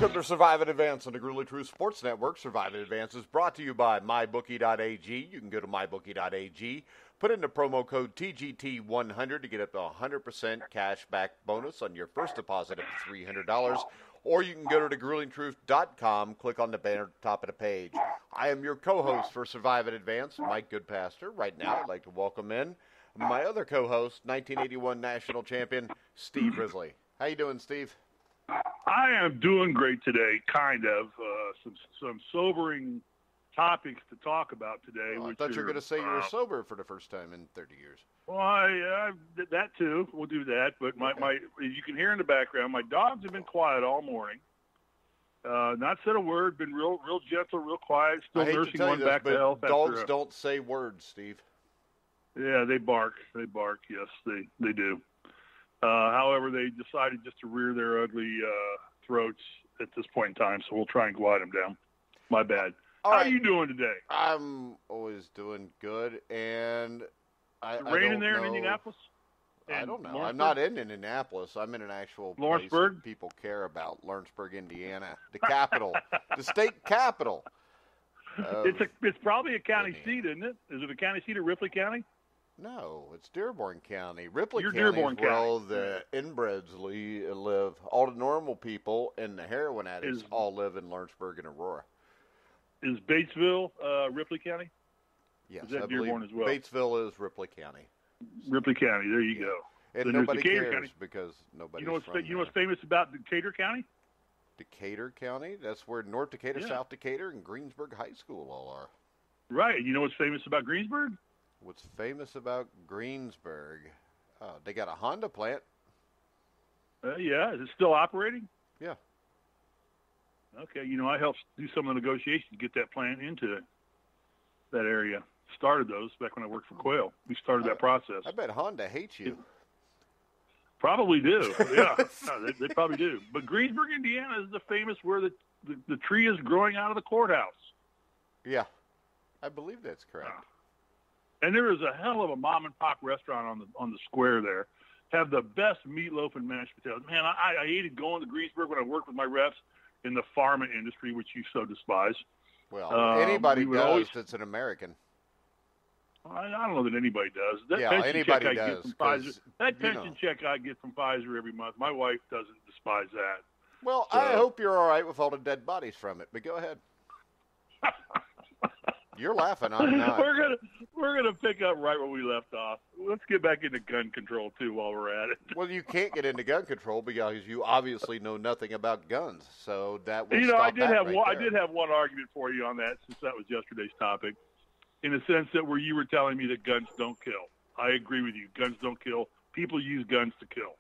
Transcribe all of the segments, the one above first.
Welcome to Survive and Advance on the Gruely True Sports Network. Survive and Advance is brought to you by MyBookie.ag. You can go to MyBookie.ag, put in the promo code TGT100 to get up to 100% cash back bonus on your first deposit of $300. Or you can go to thegruelingtruth.com, click on the banner at the top of the page. I am your co-host for Survive and Advance, Mike Goodpaster. Right now, I'd like to welcome in my other co-host, 1981 national champion, Steve Risley. How you doing, Steve? I am doing great today, kind of. Some sobering topics to talk about today. I thought you were going to say you were sober for the first time in 30 years. Well, I did that too. We'll do that. But my, as you can hear in the background, my dogs have been quiet all morning. Not said a word. Been real gentle, real quiet. Still nursing one back to health. Dogs don't say words, Steve. Yeah, they bark. They bark. Yes, they do. However, they decided just to rear their ugly throats at this point in time, so we'll try and quiet them down. My bad. How are you doing today? I'm always doing good, and I raining there know. in Indianapolis? I don't know. I'm not in Indianapolis. I'm in an actual place Lawrenceburg? that people care about, Lawrenceburg, Indiana, the capital, the state capital. It's probably a county seat, isn't it? Is it a county seat of Ripley County? No, it's Dearborn County. Ripley County Dearborn is where County. all the inbreds live. All the normal people and the heroin addicts all live in Lawrenceburg and Aurora. Is Batesville Ripley County? Yes, is that I Dearborn believe as well? Batesville is Ripley County. Ripley County, there you go. And then nobody Decatur cares County. because nobody's You know from there. what's famous about Decatur County? Decatur County? That's where North Decatur, South Decatur, and Greensburg High School all are. Right. You know what's famous about Greensburg? What's famous about Greensburg? They got a Honda plant. Yeah. Is it still operating? Yeah. Okay. I helped do some of the negotiations to get that plant into that area. Started those back when I worked for Quail. We started that process. I bet Honda hates you. Probably do. Yeah. No, they probably do. But Greensburg, Indiana is the famous where the tree is growing out of the courthouse. Yeah. I believe that's correct. And there is a hell of a mom and pop restaurant on the square there. Have the best meatloaf and mashed potatoes. Man, I hated going to Greensburg when I worked with my reps in the pharma industry, which you so despise. Well, anybody does that's an American. I don't know that anybody does. That anybody does. That pension check I get from Pfizer every month, my wife doesn't despise that. Well, so, I hope you're all right with all the dead bodies from it, but go ahead. You're laughing. I'm not. We're gonna pick up right where we left off. Let's get back into gun control too while we're at it. Well, you can't get into gun control because you obviously know nothing about guns. So that will I did have one argument for you on that since that was yesterday's topic, in the sense that where you were telling me that guns don't kill. I agree with you. Guns don't kill. People use guns to kill.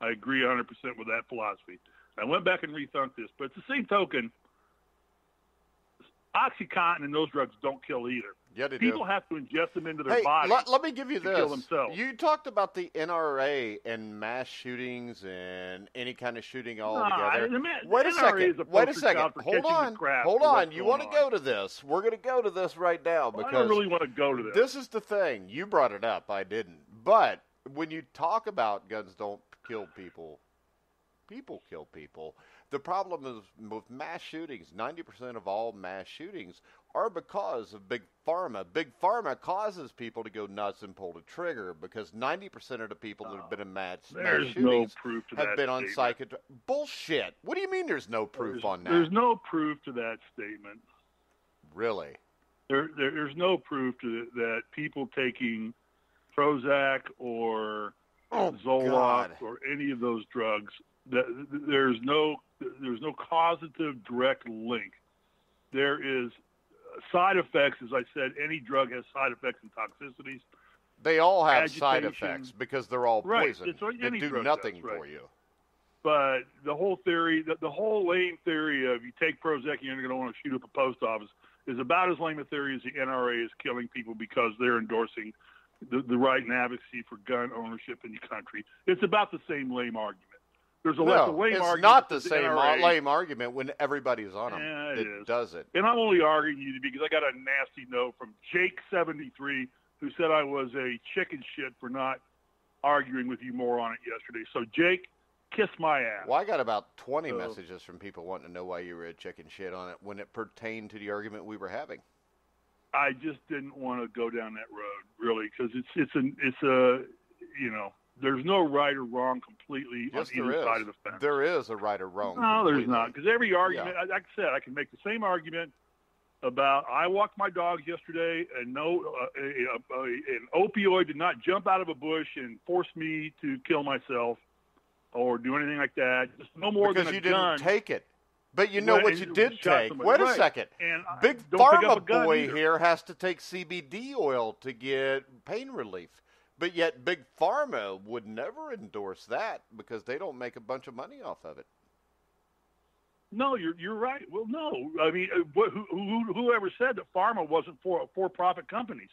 I agree 100% with that philosophy. I went back and rethunk this, but it's the same token. OxyContin and those drugs don't kill either. Yeah, they People do. have to ingest them into their body. Let me give you this. Kill themselves. You talked about the NRA and mass shootings and any kind of shooting all together. Wait a second. Hold on. You want to go to this? We're going to go to this right now because I don't really want to go to this. This is the thing. You brought it up. I didn't. But when you talk about guns don't kill people, people kill people. The problem is with mass shootings, 90% of all mass shootings are because of Big Pharma. Big Pharma causes people to go nuts and pull the trigger because 90% of the people that have been in mass shootings have been on psychiatric. Bullshit. What do you mean there's no proof on that? There's no proof to that statement. Really? There's no proof to that people taking Prozac or Zoloft or any of those drugs, there's no causative direct link. There is side effects. As I said, any drug has side effects and toxicities. They all have side effects because they're all poison. They do nothing for you. But the whole theory, the whole lame theory of you take Prozac and you're going to want to shoot up a post office is about as lame a theory as the NRA is killing people because they're endorsing the right and advocacy for gun ownership in the country. It's about the same lame argument. There's a lame argument. It's not the same lame argument when everybody's on them. Yeah, it does it. And I'm only arguing you because I got a nasty note from Jake73 who said I was a chicken shit for not arguing with you more on it yesterday. So, Jake, kiss my ass. Well, I got about 20 messages from people wanting to know why you were a chicken shit on it when it pertained to the argument we were having. I just didn't want to go down that road, really, because it's a there's no right or wrong completely on either side of the fence. There is a right or wrong. No, completely. There's not, because every argument, like I said, I can make the same argument about I walked my dogs yesterday and an opioid did not jump out of a bush and force me to kill myself or do anything like that. Just no more because than you a gun. didn't take it. But you know what you did take. Somebody. Wait a right. second. And Big Pharma boy here has to take CBD oil to get pain relief. But yet Big Pharma would never endorse that because they don't make a bunch of money off of it. No, you're right. Well, no. I mean, whoever said that pharma wasn't for-profit companies?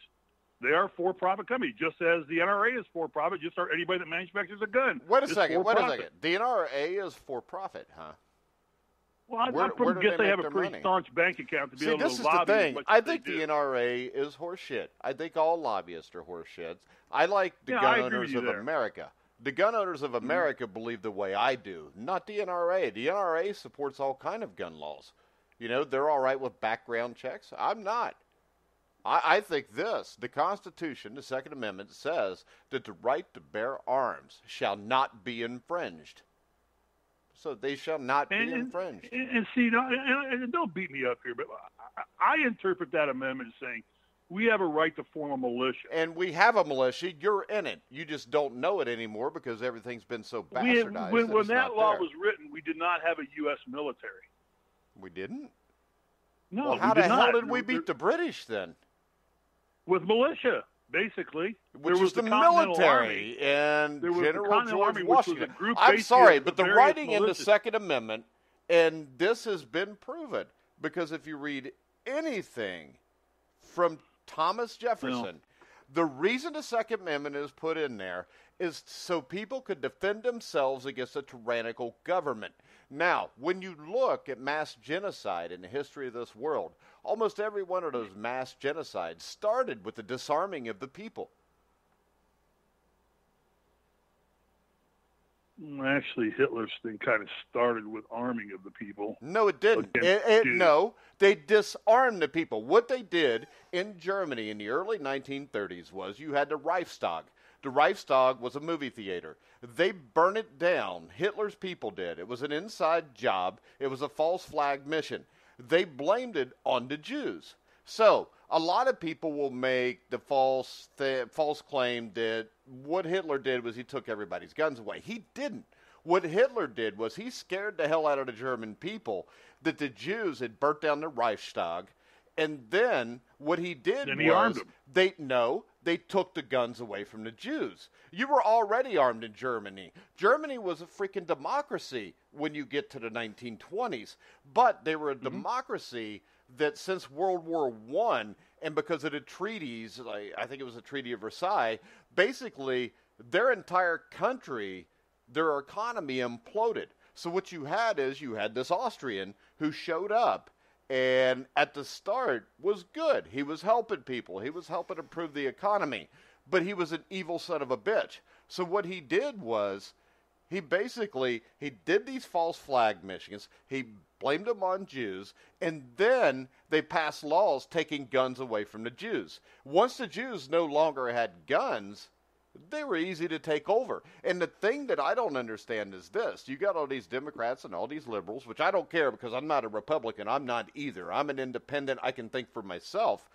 They are for-profit companies, just as the NRA is for-profit, just like anybody that manufactures a gun. Wait a second. The NRA is for-profit, huh? Well, I guess they have a pretty staunch bank account to be able to lobby. See, this is the thing. I think the NRA is horseshit. I think all lobbyists are horseshits. I like the gun owners of America. The gun owners of America believe the way I do, not the NRA. The NRA supports all kind of gun laws. You know, they're all right with background checks. I'm not. I think the Constitution, the Second Amendment, says that the right to bear arms shall not be infringed. So they shall not be infringed. And see, and don't beat me up here, but I interpret that amendment as saying we have a right to form a militia. And we have a militia. You're in it. You just don't know it anymore because everything's been so bastardized. When that law was written, we did not have a U.S. military. We didn't? No, well, how the hell did we beat the British then? With militia, basically. Which was the military and General George Washington. I'm sorry, but the writing in the Second Amendment, and this has been proven, because if you read anything from Thomas Jefferson, the reason the Second Amendment is put in there is so people could defend themselves against a tyrannical government. Now, when you look at mass genocide in the history of this world, almost every one of those mass genocides started with the disarming of the people. Actually, Hitler's thing kind of started with arming of the people. No, it didn't. No, they disarmed the people. What they did in Germany in the early 1930s was you had the Reichstag. The Reichstag was a movie theater. They burned it down. Hitler's people did. It was an inside job. It was a false flag mission. They blamed it on the Jews. So a lot of people will make the false claim that what Hitler did was he took everybody's guns away. He didn't. What Hitler did was he scared the hell out of the German people that the Jews had burnt down the Reichstag. And then what he did was they took the guns away from the Jews. You were already armed in Germany. Germany was a freaking democracy when you get to the 1920s. But they were a democracy that since World War I, and because of the treaties, I think it was the Treaty of Versailles, basically their entire country, their economy imploded. So what you had is you had this Austrian who showed up and at the start was good. He was helping people. He was helping improve the economy. But he was an evil son of a bitch. So what he did was he did these false flag missions. He blamed them on Jews. And then they passed laws taking guns away from the Jews. Once the Jews no longer had guns, they were easy to take over. And the thing that I don't understand is this. You got all these Democrats and all these liberals, which I don't care because I'm not a Republican. I'm not either. I'm an independent. I can think for myself.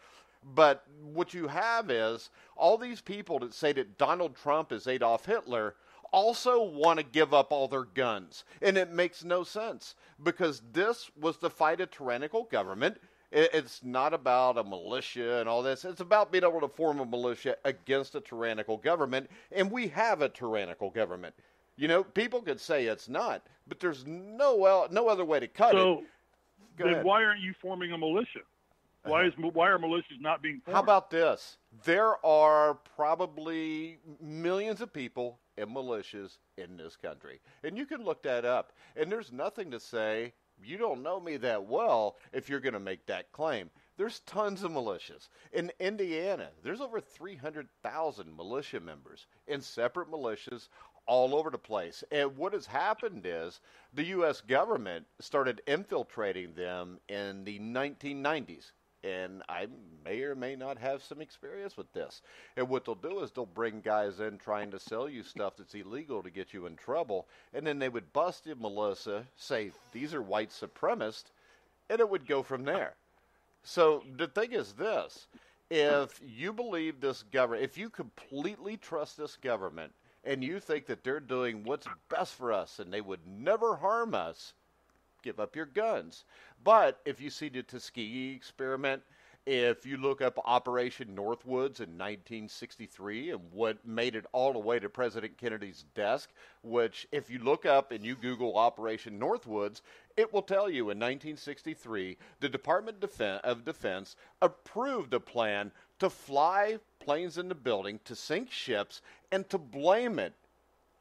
But what you have is all these people that say that Donald Trump is Adolf Hitler also want to give up all their guns. And it makes no sense because this was to fight a tyrannical government. It's not about a militia and all this. It's about being able to form a militia against a tyrannical government, and we have a tyrannical government. You know, people could say it's not, but there's no other way to cut it. So then why aren't you forming a militia? Why are militias not being formed? How about this? There are probably millions of people in militias in this country, and you can look that up, and there's nothing to say you don't know me that well if you're going to make that claim. There's tons of militias. In Indiana, there's over 300,000 militia members in separate militias all over the place. And what has happened is the U.S. government started infiltrating them in the 1990s. And I may or may not have some experience with this. And what they'll do is they'll bring guys in trying to sell you stuff that's illegal to get you in trouble. And then they would bust you, Melissa, say, these are white supremacists, and it would go from there. So the thing is this. If you believe this government, if you completely trust this government, and you think that they're doing what's best for us and they would never harm us, give up your guns. But if you see the Tuskegee experiment, if you look up Operation Northwoods in 1963 and what made it all the way to President Kennedy's desk, which if you look up and you Google Operation Northwoods, it will tell you in 1963, the Department of Defense approved a plan to fly planes in the building, to sink ships, and to blame it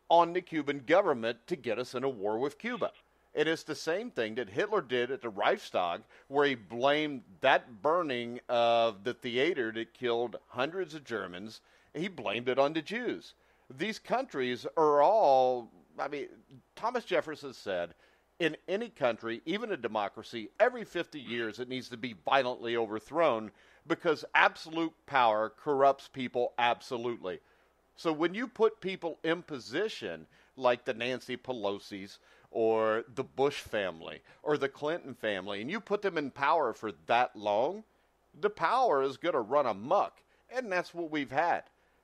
on the Cuban government to get us in a war with Cuba. It is the same thing that Hitler did at the Reichstag, where he blamed that burning of the theater that killed hundreds of Germans. He blamed it on the Jews. These countries are all, Thomas Jefferson said, in any country, even a democracy, every 50 years it needs to be violently overthrown because absolute power corrupts people absolutely. So when you put people in position like the Nancy Pelosi's, or the Bush family, or the Clinton family, and you put them in power for that long, the power is going to run amok. And that's what we've had.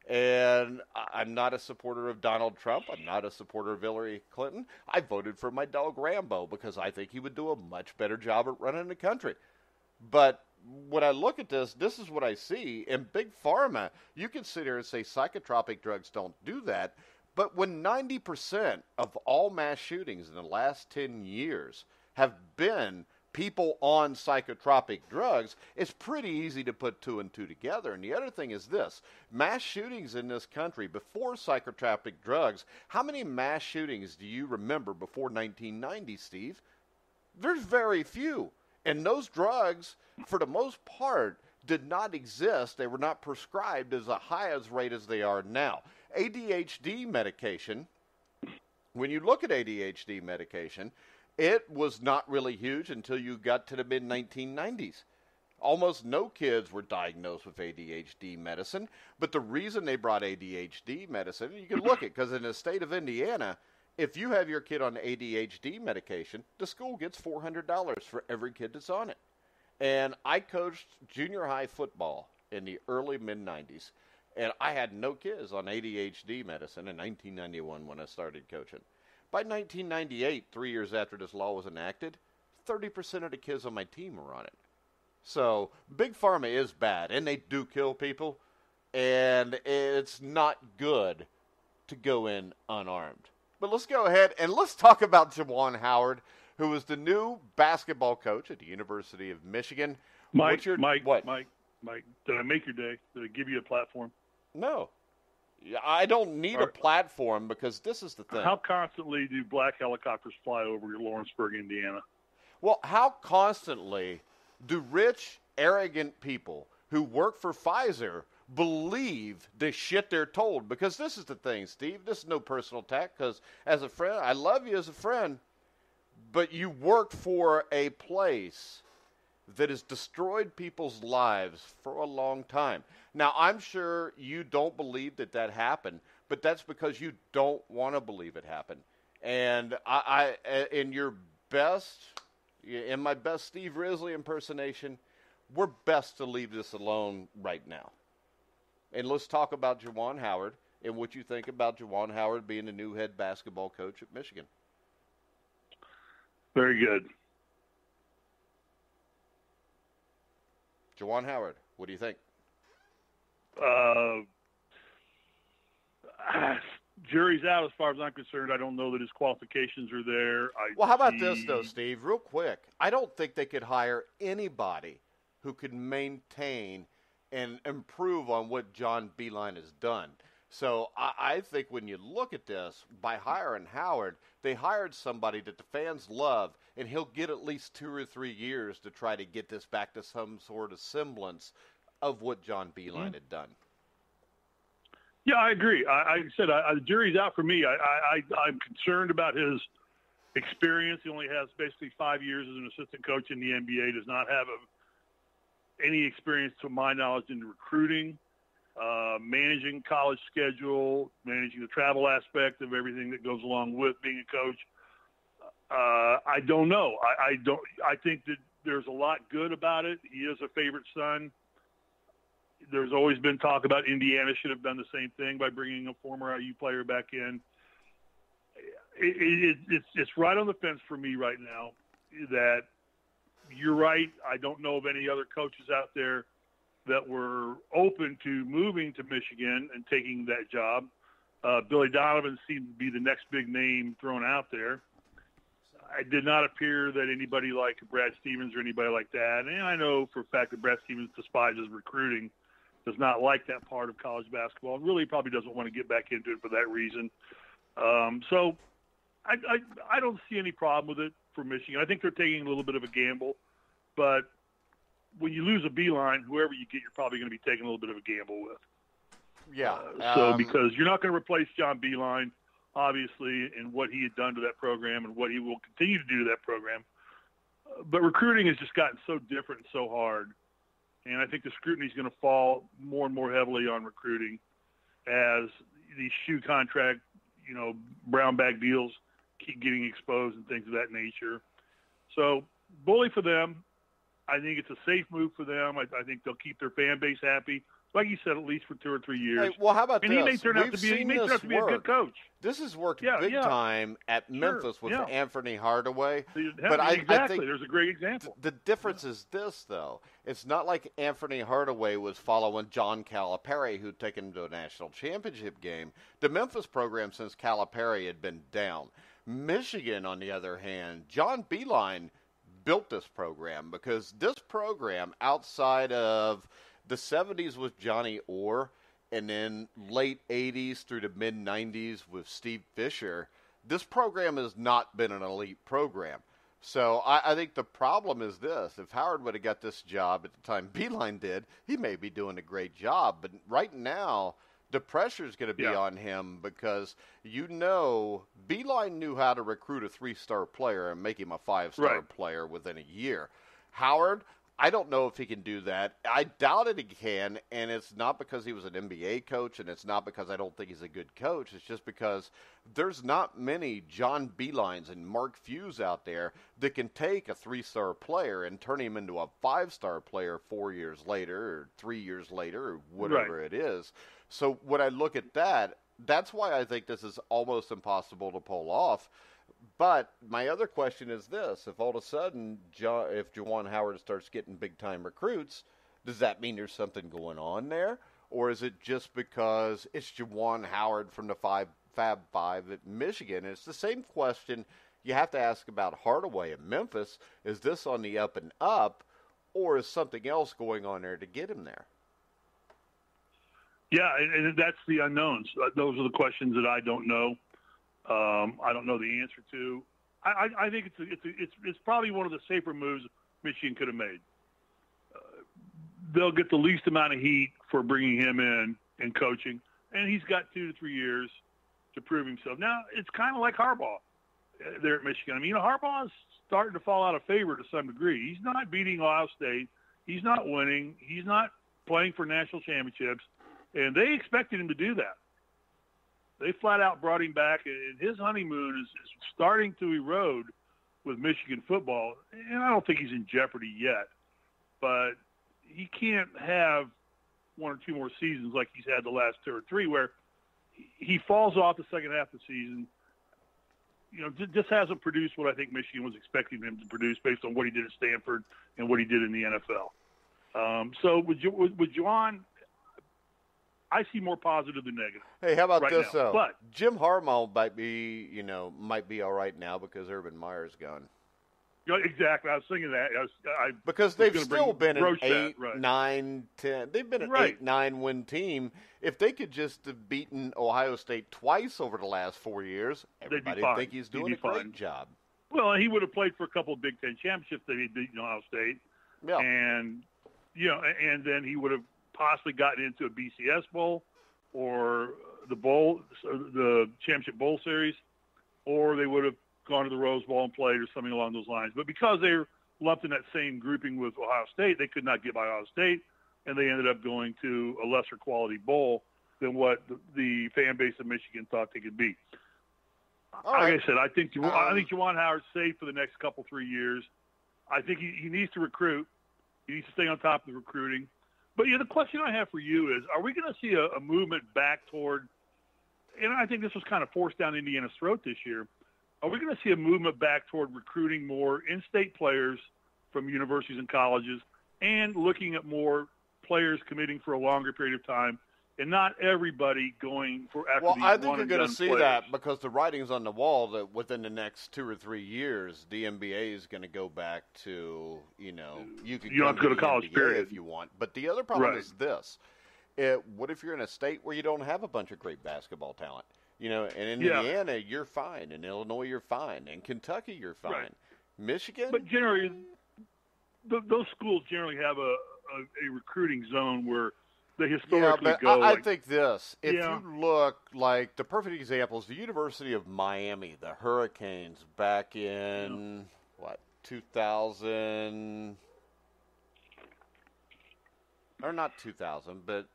And I'm not a supporter of Donald Trump. I'm not a supporter of Hillary Clinton. I voted for my dog Rambo because I think he would do a much better job at running the country. But when I look at this, this is what I see. In Big Pharma, you can sit here and say psychotropic drugs don't do that. But when 90% of all mass shootings in the last 10 years have been people on psychotropic drugs, it's pretty easy to put two and two together. And the other thing is this. Mass shootings in this country before psychotropic drugs, how many mass shootings do you remember before 1990, Steve? There's very few. And those drugs, for the most part, did not exist. They were not prescribed as a high as rate as they are now. ADHD medication, when you look at ADHD medication, it was not really huge until you got to the mid-1990s. Almost no kids were diagnosed with ADHD medicine, but the reason they brought ADHD medicine, you can look at, because in the state of Indiana, if you have your kid on ADHD medication, the school gets $400 for every kid that's on it. And I coached junior high football in the early mid-90s. And I had no kids on ADHD medicine in 1991 when I started coaching. By 1998, 3 years after this law was enacted, 30% of the kids on my team were on it. So Big Pharma is bad, and they do kill people, and it's not good to go in unarmed. But let's go ahead and let's talk about Juwan Howard, who is the new basketball coach at the University of Michigan. Mike, did I make your day? Did I give you a platform? No. I don't need a platform because this is the thing. How constantly do black helicopters fly over Lawrenceburg, Indiana? Well, how constantly do rich, arrogant people who work for Pfizer believe the shit they're told? Because this is the thing, Steve. This is no personal attack because as a friend, I love you as a friend, but you work for a place that has destroyed people's lives for a long time. Now, I'm sure you don't believe that happened, but that's because you don't want to believe it happened. And I in my best Steve Risley impersonation, we're best to leave this alone right now. And let's talk about Juwan Howard and what you think about Juwan Howard being the new head basketball coach at Michigan. Very good. Juwan Howard, what do you think? Jury's out as far as I'm concerned. I don't know that his qualifications are there. Well, how about this, though, Steve? Real quick. I don't think they could hire anybody who could maintain and improve on what John Beilein has done. So I think when you look at this, by hiring Howard, they hired somebody that the fans love, and he'll get at least 2 or 3 years to try to get this back to some sort of semblance of what John Beilein had done. Yeah, I agree. I said the jury's out for me. I'm concerned about his experience. He only has basically 5 years as an assistant coach in the NBA. Does not have any experience, to my knowledge, in recruiting, managing college schedule, managing the travel aspect of everything that goes along with being a coach. I don't know. I think that there's a lot good about it. He is a favorite son. There's always been talk about Indiana should have done the same thing by bringing a former IU player back in. It's right on the fence for me right now that you're right. I don't know of any other coaches out there that were open to moving to Michigan and taking that job. Billy Donovan seemed to be the next big name thrown out there. It did not appear that anybody like Brad Stevens or anybody like that, and I know for a fact that Brad Stevens despises recruiting, does not like that part of college basketball, and really probably doesn't want to get back into it for that reason. So I don't see any problem with it for Michigan. I think they're taking a little bit of a gamble, but when you lose a Beeline, whoever you get, you're probably going to be taking a little bit of a gamble with. Yeah. Because you're not going to replace John Beeline, obviously, and what he had done to that program and what he will continue to do to that program. But recruiting has just gotten so different and so hard. And I think the scrutiny is going to fall more and more heavily on recruiting as these shoe contract, brown bag deals keep getting exposed and things of that nature. So bully for them. I think it's a safe move for them. I think they'll keep their fan base happy. Like you said, at least for 2 or 3 years. Hey, well, how about and this? He may turn out to be a good coach. This has worked big time at Memphis with Anthony Hardaway. But I think there's a great example. The difference is this, though. It's not like Anthony Hardaway was following John Calipari, who'd taken him to a national championship game. The Memphis program, since Calipari had been down. Michigan, on the other hand, John Beeline built this program because this program, outside of the 70s with Johnny Orr, and then late 80s through the mid-90s with Steve Fisher, this program has not been an elite program. So I think the problem is this. If Howard would have got this job at the time Beeline did, he may be doing a great job. But right now, the pressure is going to be on him because Beeline knew how to recruit a 3-star player and make him a 5-star player within a year. Howard, I don't know if he can do that. I doubt it he can, and it's not because he was an NBA coach, and it's not because I don't think he's a good coach. It's just because there's not many John Beelines and Mark Few's out there that can take a 3-star player and turn him into a 5-star player 4 years later or 3 years later or whatever it is. So when I look at that, that's why I think this is almost impossible to pull off. But my other question is this. If all of a sudden, if Juwan Howard starts getting big-time recruits, does that mean there's something going on there? Or is it just because it's Juwan Howard from the Fab Five at Michigan? And it's the same question you have to ask about Hardaway at Memphis. Is this on the up and up, or is something else going on there to get him there? Yeah, and that's the unknowns. Those are the questions that I don't know. I don't know the answer to. I think it's probably one of the safer moves Michigan could have made. They'll get the least amount of heat for bringing him in and coaching, and he's got 2 to 3 years to prove himself. Now it's kind of like Harbaugh there at Michigan. I mean, Harbaugh is starting to fall out of favor to some degree. He's not beating Ohio State. He's not winning. He's not playing for national championships, and they expected him to do that. They flat out brought him back, and his honeymoon is starting to erode with Michigan football. And I don't think he's in jeopardy yet, but he can't have 1 or 2 more seasons like he's had the last 2 or 3 where he falls off the second half of the season. Just hasn't produced what I think Michigan was expecting him to produce based on what he did at Stanford and what he did in the NFL. So with Juwan, I see more positive than negative. Hey, how about this, though? But Jim Harbaugh might be all right now because Urban Meyer's gone. Exactly. I was thinking that. Because they've still been an 8, right. 9, 10. They've been an 8, 9 win team. If they could just have beaten Ohio State twice over the last 4 years, everybody would think he's doing a great job. Well, he would have played for a couple of Big Ten championships that he'd beaten Ohio State. Yeah. And then he would have possibly gotten into a BCS bowl or the championship bowl series, or they would have gone to the Rose Bowl and played or something along those lines. But because they were lumped in that same grouping with Ohio State, they could not get by Ohio State, and they ended up going to a lesser quality bowl than what the fan base of Michigan thought they could be. Like I said, I think Juwan Howard's safe for the next 3 years. I think he needs to recruit. He needs to stay on top of the recruiting. But the question I have for you is, are we going to see a movement back toward, and I think this was kind of forced down Indiana's throat this year, are we going to see a movement back toward recruiting more in-state players from universities and colleges and looking at more players committing for a longer period of time and not everybody going for after these I think you're going to see players? that because the writing's on the wall that within the next 2 or 3 years, the NBA is going to go back to, you don't have to go to college, NBA period, if you want. But the other problem is this. What if you're in a state where you don't have a bunch of great basketball talent? In Indiana, you're fine. In Illinois, you're fine. In Kentucky, you're fine. Right. Michigan? But generally, those schools generally have a recruiting zone where they historically go. I think this. If you look, like, the perfect example is the University of Miami, the Hurricanes, back in, 2000? Or not 2000, but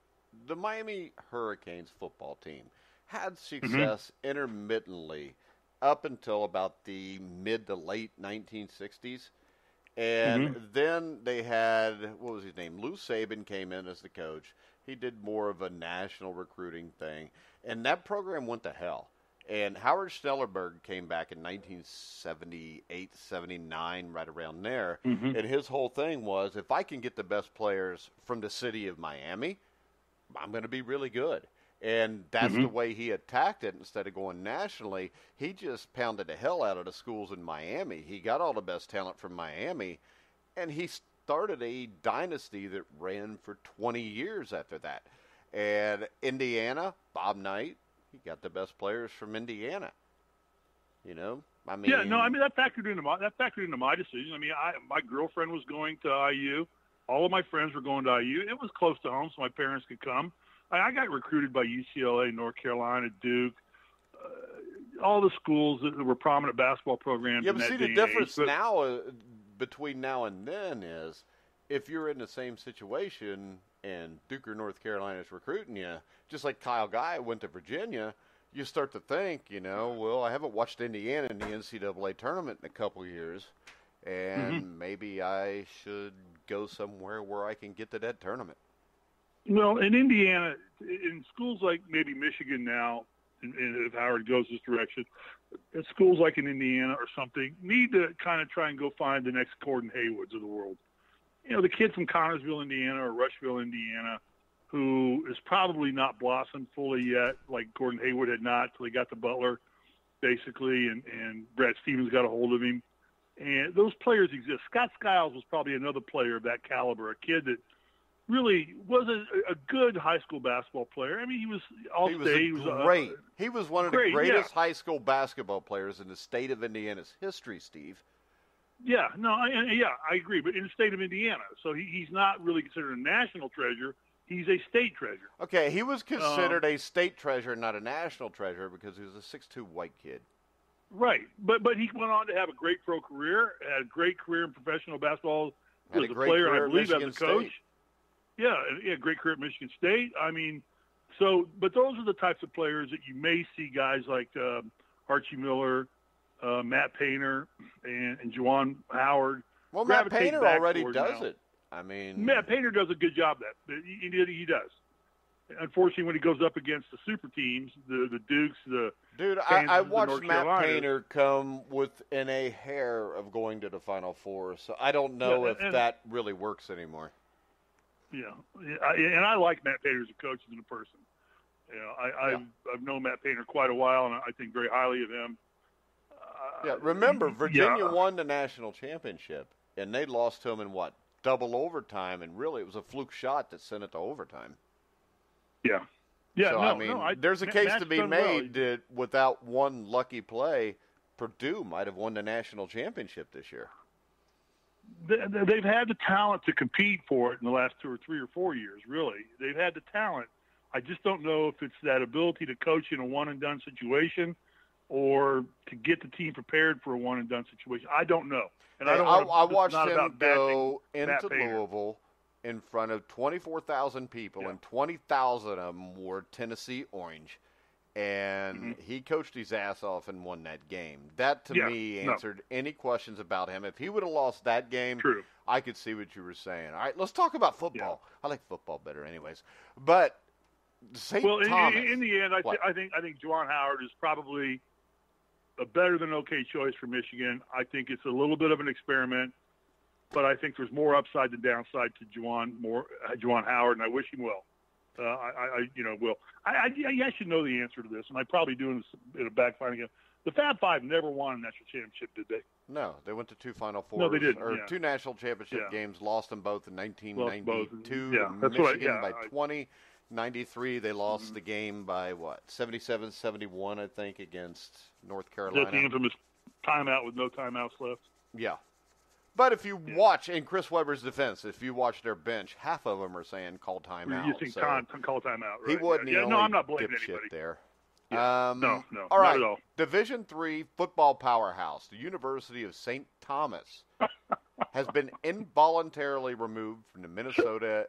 the Miami Hurricanes football team had success intermittently up until about the mid to late 1960s. And then they had, what was his name? Lou Saban came in as the coach. He did more of a national recruiting thing. And that program went to hell. And Howard Schnellenberg came back in 1978, 79, right around there. And his whole thing was, if I can get the best players from the city of Miami, I'm going to be really good. And that's the way he attacked it. Instead of going nationally, he just pounded the hell out of the schools in Miami. He got all the best talent from Miami, and he started a dynasty that ran for 20 years after that. And Indiana, Bob Knight, he got the best players from Indiana. That factored into my decision. My girlfriend was going to IU. All of my friends were going to IU. It was close to home, so my parents could come. I got recruited by UCLA, North Carolina, Duke, all the schools that were prominent basketball programs. Yeah, but see, the difference now between now and then is if you're in the same situation and Duke or North Carolina is recruiting you, just like Kyle Guy went to Virginia, you start to think, I haven't watched Indiana in the NCAA tournament in a couple of years, and maybe I should go somewhere where I can get to that tournament. Well, in Indiana, in schools like maybe Michigan now, and if Howard goes this direction, at schools like in Indiana or something, need to kind of try and go find the next Gordon Haywoods of the world. The kid from Connersville, Indiana, or Rushville, Indiana, who is probably not blossomed fully yet, like Gordon Hayward had not till he got to Butler, basically, and Brad Stevens got a hold of him. And those players exist. Scott Skiles was probably another player of that caliber, a kid that really was a good high school basketball player. He was all-state. He was one of the greatest high school basketball players in the state of Indiana's history, Steve. Yeah, I agree. But in the state of Indiana, so he's not really considered a national treasure. He's a state treasure. Okay, he was considered a state treasure, not a national treasure, because he was a 6'2" white kid. Right, but he went on to have a great pro career, had a great career in professional basketball as a player, and I believe as a coach. Yeah, great career at Michigan State. But those are the types of players that you may see guys like Archie Miller, Matt Painter, and Juwan Howard. Well, Matt Painter already does it. Matt Painter does a good job at that. He does. Unfortunately, when he goes up against the super teams, the Dukes, I watched Matt Painter come within a hair of going to the Final Four, so I don't know if that really works anymore. Yeah, and I like Matt Painter as a coach and a person. I've known Matt Painter quite a while, and I think very highly of him. Remember, Virginia won the national championship, and they lost to him in double overtime, and really it was a fluke shot that sent it to overtime. Yeah. So, there's a case to be made that without one lucky play, Purdue might have won the national championship this year. They've had the talent to compete for it in the last 2 or 3 or 4 years, really. They've had the talent. I just don't know if it's that ability to coach in a one-and-done situation or to get the team prepared for a one-and-done situation. I don't know. And hey, I watched him go into Louisville in front of 24,000 people, and 20,000 of them were Tennessee Orange. And he coached his ass off and won that game. That, to me, answered any questions about him. If he would have lost that game, I could see what you were saying. All right, let's talk about football. I like football better anyways. But St. Thomas. In the end, I think Juwan Howard is probably a better than okay choice for Michigan. I think it's a little bit of an experiment, but I think there's more upside than downside to Juwan Howard, and I wish him well. I should know the answer to this, and I probably do in a backfiring again. The Fab Five never won a national championship, did they? No, they went to two Final Fours. No, they didn't. Or two national championship games, lost them both in 1992. That's Michigan by 20. 93, they lost the game by, 77-71, I think, against North Carolina. The infamous timeout with no timeouts left. Yeah. But if you watch, in Chris Webber's defense, if you watch their bench, half of them are saying call timeout. You think call timeout, right? He wasn't the only I'm not blaming anybody there. Yeah. No, all right. not at all. Division III football powerhouse, the University of St. Thomas, has been involuntarily removed from the Minnesota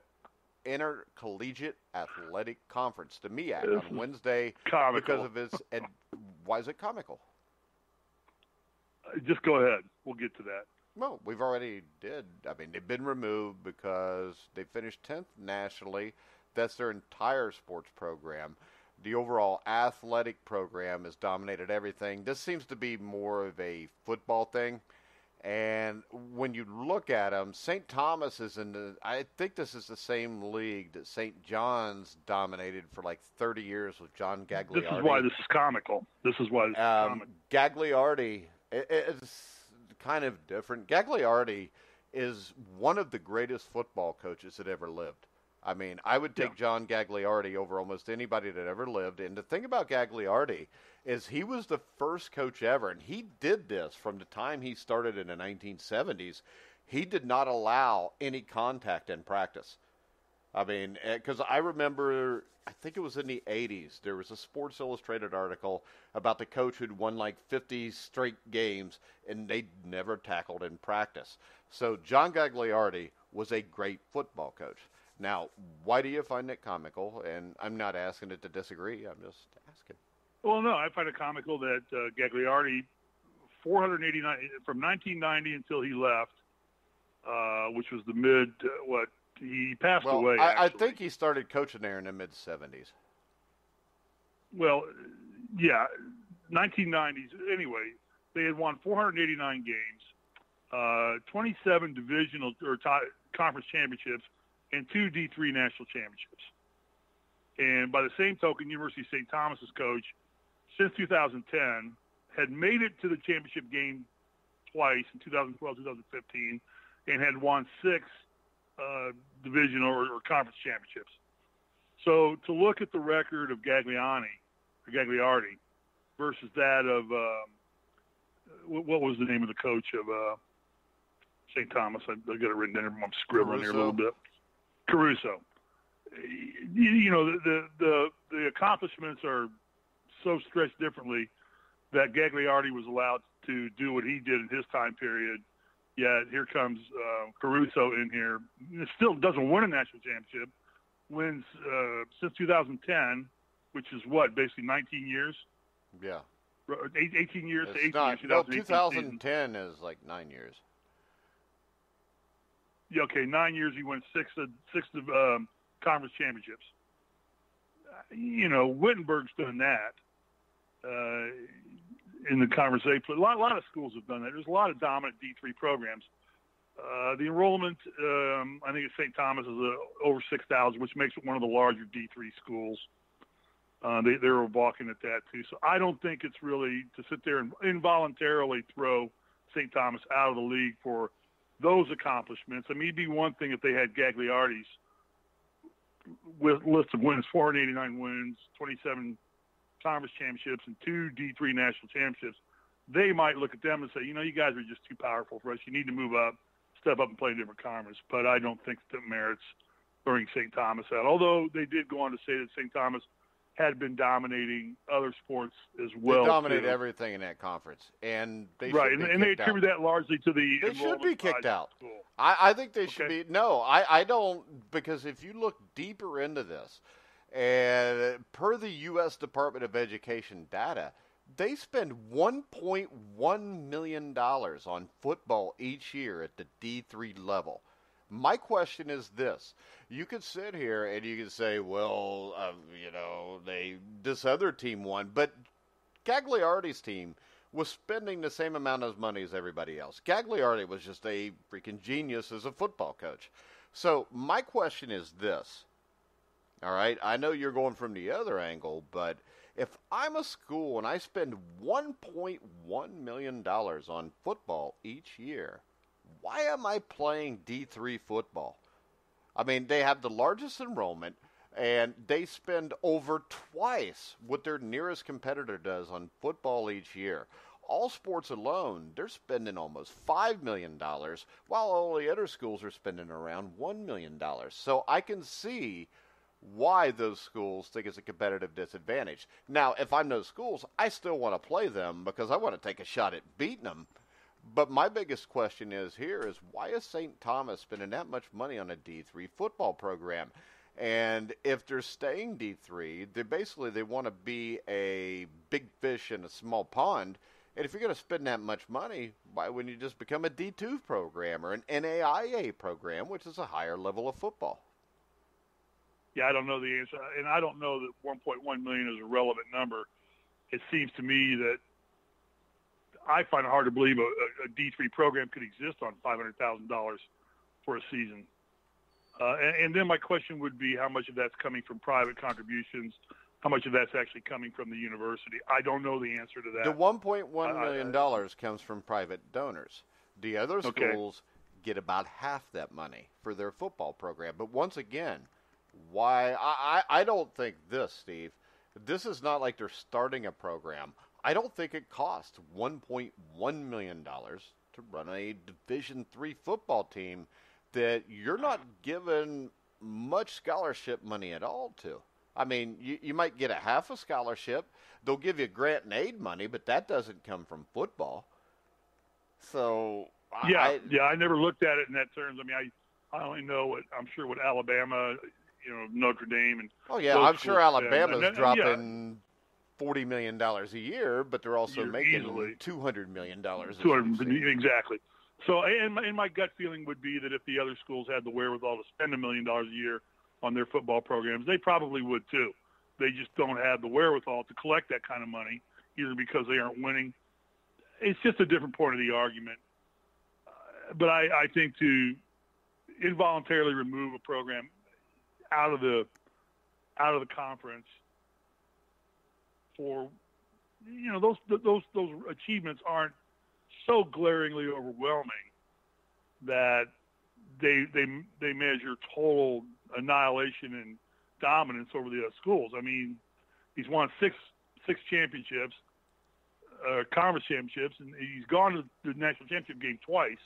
Intercollegiate Athletic Conference, the MEAC, on Wednesday because of its why is it comical? Just go ahead. We'll get to that. Well, we've already did. I mean, they've been removed because they finished 10th nationally. That's their entire sports program. The overall athletic program has dominated everything. This seems to be more of a football thing. And when you look at them, St. Thomas is I think this is the same league that St. John's dominated for like 30 years with John Gagliardi. This is why this is comical. Gagliardi is kind of different. Gagliardi is one of the greatest football coaches that ever lived. I mean, I would take John Gagliardi over almost anybody that ever lived. And the thing about Gagliardi is he was the first coach ever, and he did this from the time he started in the 1970s. He did not allow any contact in practice. I mean, because I remember, I think it was in the 80s, there was a Sports Illustrated article about the coach who'd won like 50 straight games, and they never tackled in practice. So John Gagliardi was a great football coach. Now, why do you find it comical? And I'm not asking it to disagree. I'm just asking. Well, no, I find it comical that Gagliardi, 489 from 1990 until he left, which was the he passed away. I think he started coaching there in the mid-70s. Well, yeah, 1990s. Anyway, they had won 489 games, 27 divisional or conference championships, and 2 D3 national championships. And by the same token, University of St. Thomas's coach, since 2010, had made it to the championship game twice in 2012, 2015, and had won 6 divisional or conference championships. So to look at the record of Gagliardi versus that of what was the name of the coach of St. Thomas? I got it written down. I'm scribbling here a little bit. Caruso. You know, the accomplishments are so stretched differently that Gagliardi was allowed to do what he did in his time period. Yet here comes Caruso in here. It still doesn't win a national championship. Wins since 2010, which is basically 19 years? Yeah. 18 years to 18 years. No, 2010 is like 9 years. Yeah, okay, 9 years. He won six conference championships. You know, Wittenberg's done that in the conference they play. A lot of schools have done that. There's a lot of dominant D3 programs. The enrollment, I think at St. Thomas is over 6,000, which makes it one of the larger D3 schools. They were balking at that too. So I don't think it's really to sit there and involuntarily throw St. Thomas out of the league for those accomplishments. I mean, it'd be one thing if they had Gagliardi's list of wins, 489 wins, 27 conference championships, and 2 D3 national championships. They might look at them and say, you know, you guys are just too powerful for us. You need to move up, step up and play a different conference. But I don't think that merits throwing St. Thomas out. Although they did go on to say that St. Thomas had been dominating other sports as well. They dominate too. everything in that conference, and they right, should be and they kicked attribute out. that largely to the They should be kicked out. School. I think they should be. No, I don't, because if you look deeper into this, and per the U.S. Department of Education data, they spend $1.1 million on football each year at the D3 level. My question is this. You could sit here and you could say, well, this other team won, but Gagliardi's team was spending the same amount of money as everybody else. Gagliardi was just a freaking genius as a football coach. So my question is this. All right, I know you're going from the other angle, but if I'm a school and I spend $1.1 million on football each year, why am I playing D3 football? I mean, they have the largest enrollment, and they spend over twice what their nearest competitor does on football each year. All sports alone, they're spending almost $5 million, while all the other schools are spending around $1 million. So I can see why those schools think it's a competitive disadvantage. Now, if I'm those schools, I still want to play them because I want to take a shot at beating them. But my biggest question is why is St. Thomas spending that much money on a D3 football program? And if they're staying D3, they want to be a big fish in a small pond. And if you're going to spend that much money, why wouldn't you just become a D2 program or an NAIA program, which is a higher level of football? Yeah, I don't know the answer, and I don't know that 1.1 million is a relevant number. It seems to me that I find it hard to believe a D3 program could exist on $500,000 for a season. And then my question would be how much of that's coming from private contributions, how much of that's actually coming from the university. I don't know the answer to that. The $1.1 million comes from private donors. The other schools get about half that money for their football program. But once again, why? I don't think this, Steve. This is not like they're starting a program. I don't think it costs $1.1 million to run a Division III football team that you're not given much scholarship money at all to. I mean, you might get a half a scholarship. They'll give you grant and aid money, but that doesn't come from football. So I never looked at it in that terms. I mean, I only know what Alabama, Notre Dame, and I'm sure Alabama's dropping $40 million a year, but they're also making easily $200 million. Exactly. So, and my gut feeling would be that if the other schools had the wherewithal to spend $1 million a year on their football programs, they probably would too. They just don't have the wherewithal to collect that kind of money, either because they aren't winning. It's just a different point of the argument. But I think to involuntarily remove a program out of the conference for those achievements aren't so glaringly overwhelming that they measure total annihilation and dominance over the other schools. I mean, he's won six championships, conference championships, and he's gone to the national championship game twice.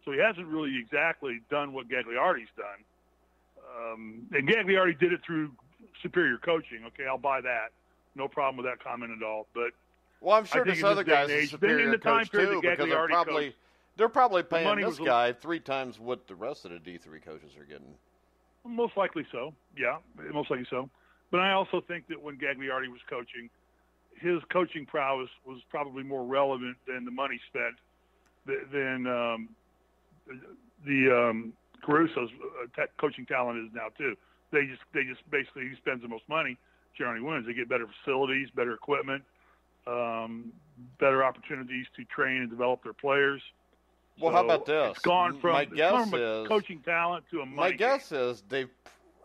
So he hasn't really exactly done what Gagliardi's done. And Gagliardi did it through superior coaching. Okay, I'll buy that. No problem with that comment at all. But I'm sure this other guy's a superior coach too, because they're probably paying this guy 3 times what the rest of the D3 coaches are getting. Most likely so. Yeah, most likely so. But I also think that when Gagliardi was coaching, his coaching prowess was probably more relevant than the money spent than the Caruso's coaching talent is now too. They just basically, he spends the most money, generally wins. They get better facilities, better equipment, better opportunities to train and develop their players. Well, how about this? It's gone from a coaching talent to a money. My guess is they've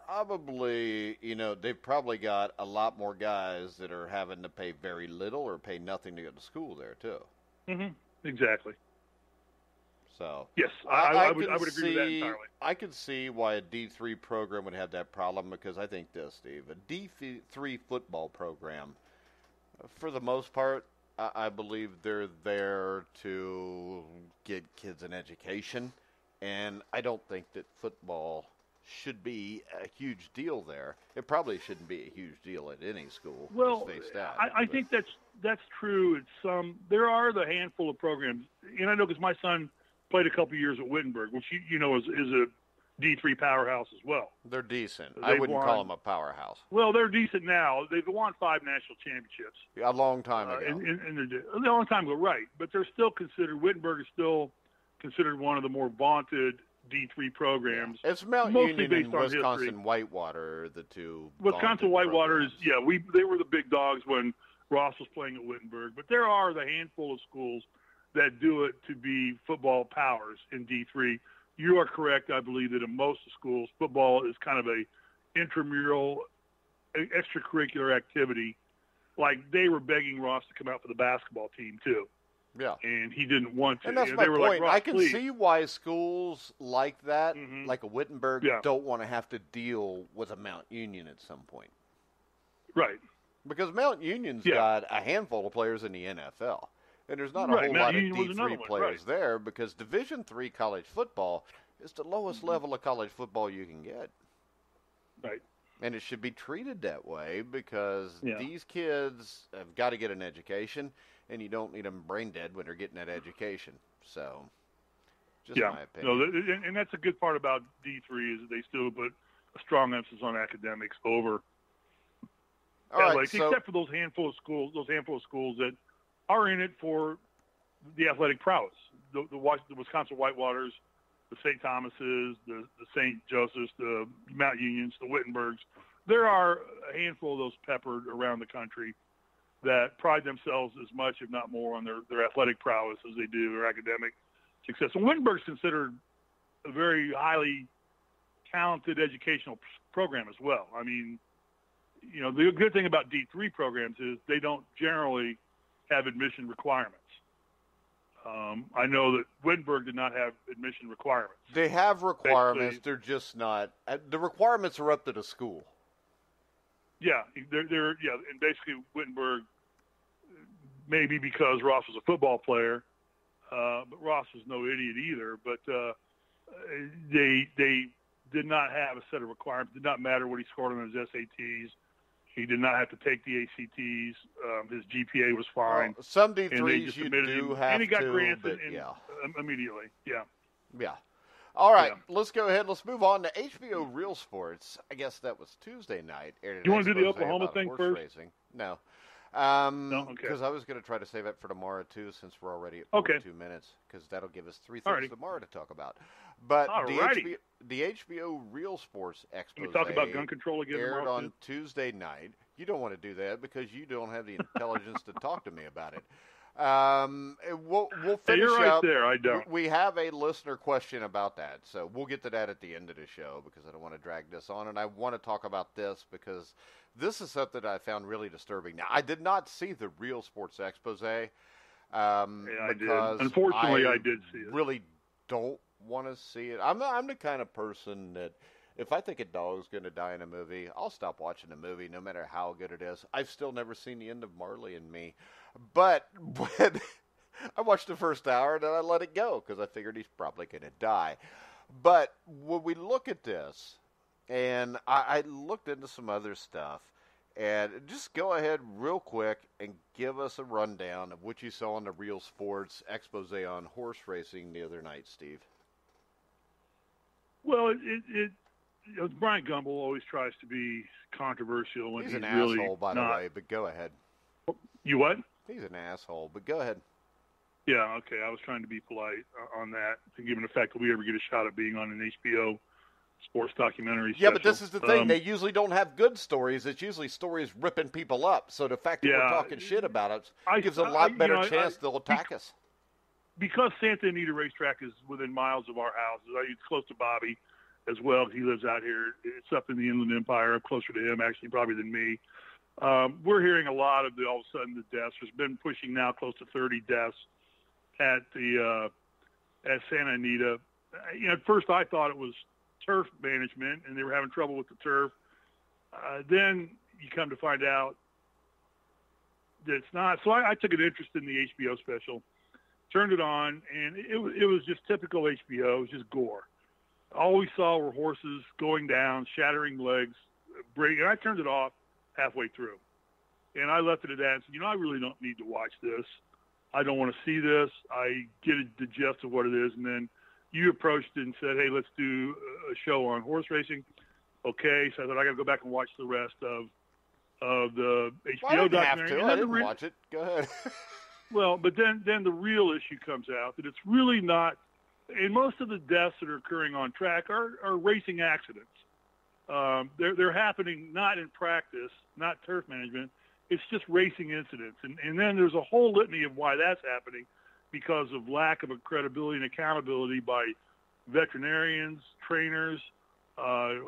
probably got a lot more guys that are having to pay very little or pay nothing to go to school there too. Mm-hmm. Exactly. So yes, I would agree with that entirely. I could see why a D3 program would have that problem, because I think this, Steve, a D3 football program, for the most part, I believe they're there to get kids an education, and I don't think that football should be a huge deal there. It probably shouldn't be a huge deal at any school. Well, let's face that. I think that's true. There are the handful of programs, and I know because my son played a couple years at Wittenberg, which is a D3 powerhouse as well. They're decent. I wouldn't call them a powerhouse. Well, they're decent now. They've won 5 national championships. A long time ago. A long time ago, right. But they're still considered, Wittenberg is still considered one of the more vaunted D3 programs. Yeah. It's Mount Union and Wisconsin Whitewater, the two. Wisconsin Whitewater they were the big dogs when Ross was playing at Wittenberg. But there are the handful of schools that do it to be football powers in D3. You are correct. I believe that in most schools, football is kind of a intramural, extracurricular activity. Like they were begging Ross to come out for the basketball team too. Yeah, and he didn't want to. And that's my point. Like, I can see why schools like that, like a Wittenberg, don't want to have to deal with a Mount Union at some point. Right. Because Mount Union's got a handful of players in the NFL. And there's not a whole lot of D3 players there because Division III college football is the lowest level of college football you can get. Right. And it should be treated that way because these kids have got to get an education, and you don't need them brain dead when they're getting that education. So, just my opinion. No, and that's a good part about D3 is that they still put a strong emphasis on academics over athletics, except for those handful of schools that are in it for the athletic prowess. The Wisconsin Whitewaters, the St. Thomases, the St. Josephs, the Mount Unions, the Wittenbergs. There are a handful of those peppered around the country that pride themselves as much, if not more, on their athletic prowess as they do their academic success. And Wittenberg's considered a very highly talented educational program as well. I mean, the good thing about D3 programs is they don't generally have admission requirements. I know that Wittenberg did not have admission requirements. They have requirements. They're just not. The requirements are up to the school. Yeah, and basically Wittenberg, maybe because Ross was a football player, but Ross was no idiot either. But they did not have a set of requirements. It did not matter what he scored on his SATs. He did not have to take the ACTs. His GPA was fine. Well, some D3s you do have to. And he got grants immediately. Yeah. Yeah. All right, let's go ahead. Let's move on to HBO Real Sports. I guess that was Tuesday night. Do you want to do the Oklahoma thing first? Racing. No. No, okay. Because I was going to try to save it for tomorrow, too, since we're already at 42 minutes, because that'll give us 3 things tomorrow to talk about. But the HBO Real Sports Expo Can we talk about gun control again aired tomorrow, on Tuesday night. You don't want to do that because you don't have the intelligence to talk to me about it. We'll finish You're right up. there. I don't. We have a listener question about that, so we'll get to that at the end of the show because I don't want to drag this on, and I want to talk about this because this is something that I found really disturbing. Now, I did not see the Real Sports Expose. I did. Unfortunately, I did see it. Really don't want to see it. I'm the kind of person that if I think a dog's going to die in a movie, I'll stop watching the movie no matter how good it is. I've still never seen the end of Marley and Me. But when I watched the first hour, and then I let it go because I figured he's probably going to die. But when we look at this, and I looked into some other stuff, and just go ahead real quick and give us a rundown of what you saw on the Real Sports expose on horse racing the other night, Steve. Well, Brian Gumbel always tries to be controversial when he's an really asshole, by the way. But go ahead. You what? He's an asshole, but go ahead. Yeah, okay. I was trying to be polite on that, given the fact that we ever get a shot at being on an HBO sports documentary special. But this is the thing. They usually don't have good stories. It's usually stories ripping people up. So the fact that we're talking shit about it gives a lot better chance they'll attack us. Because Santa Anita Racetrack is within miles of our houses. It's close to Bobby as well. He lives out here. It's up in the Inland Empire, up closer to him, actually, probably than me. We're hearing a lot of all of a sudden the deaths. There's been pushing now close to 30 deaths at Santa Anita. At first I thought it was turf management and they were having trouble with the turf. Then you come to find out that it's not. So I took an interest in the HBO special, turned it on, and it was just typical HBO. It was just gore. All we saw were horses going down, shattering legs, breaking. And I turned it off halfway through. And I left it at that and said, I really don't need to watch this. I don't want to see this. I get the gist of what it is. And then you approached it and said, hey, let's do a show on horse racing. Okay, so I thought I got to go back and watch the rest of the HBO documentary. I didn't watch it. Go ahead. Well, but then the real issue comes out that it's really not, and most of the deaths that are occurring on track are racing accidents. They're happening not in practice, not turf management. It's just racing incidents. And then there's a whole litany of why that's happening because of lack of credibility and accountability by veterinarians, trainers,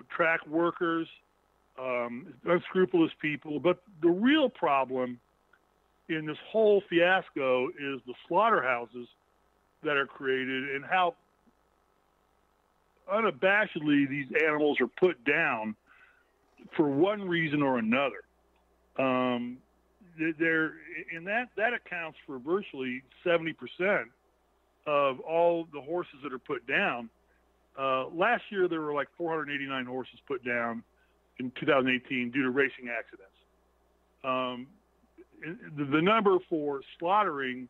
track workers, unscrupulous people. But the real problem in this whole fiasco is the slaughterhouses that are created and how unabashedly these animals are put down for one reason or another. And that accounts for virtually 70% of all the horses that are put down. Last year, there were like 489 horses put down in 2018 due to racing accidents. The number for slaughtering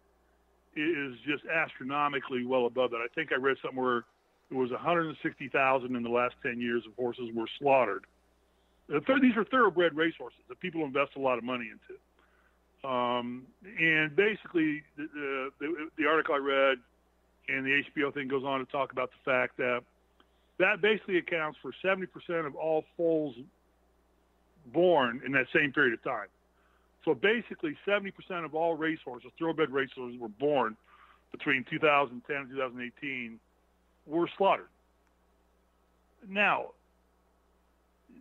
is just astronomically well above that. I think I read somewhere it was 160,000 in the last 10 years of horses were slaughtered. These are thoroughbred racehorses that people invest a lot of money into. And basically, the article I read and the HBO thing goes on to talk about the fact that basically accounts for 70% of all foals born in that same period of time. So basically, 70% of all racehorses, thoroughbred racehorses, were born between 2010 and 2018 were slaughtered. Now,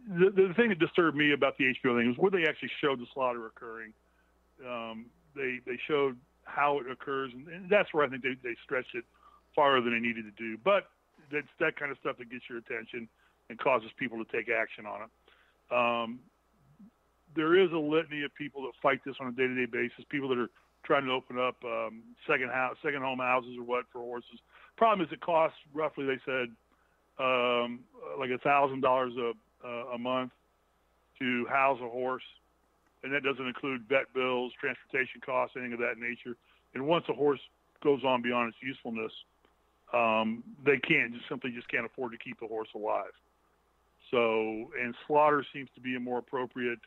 the thing that disturbed me about the HBO thing was where they actually showed the slaughter occurring. They showed how it occurs, and that's where I think they stretched it farther than they needed to do. But it's that kind of stuff that gets your attention and causes people to take action on it. There is a litany of people that fight this on a day-to-day basis, people that are trying to open up second home houses or what for horses. Problem is it costs roughly, they said, like $1,000 a month to house a horse, and that doesn't include vet bills, transportation costs, anything of that nature. And once a horse goes on beyond its usefulness, they simply can't afford to keep the horse alive. So, and slaughter seems to be a more appropriate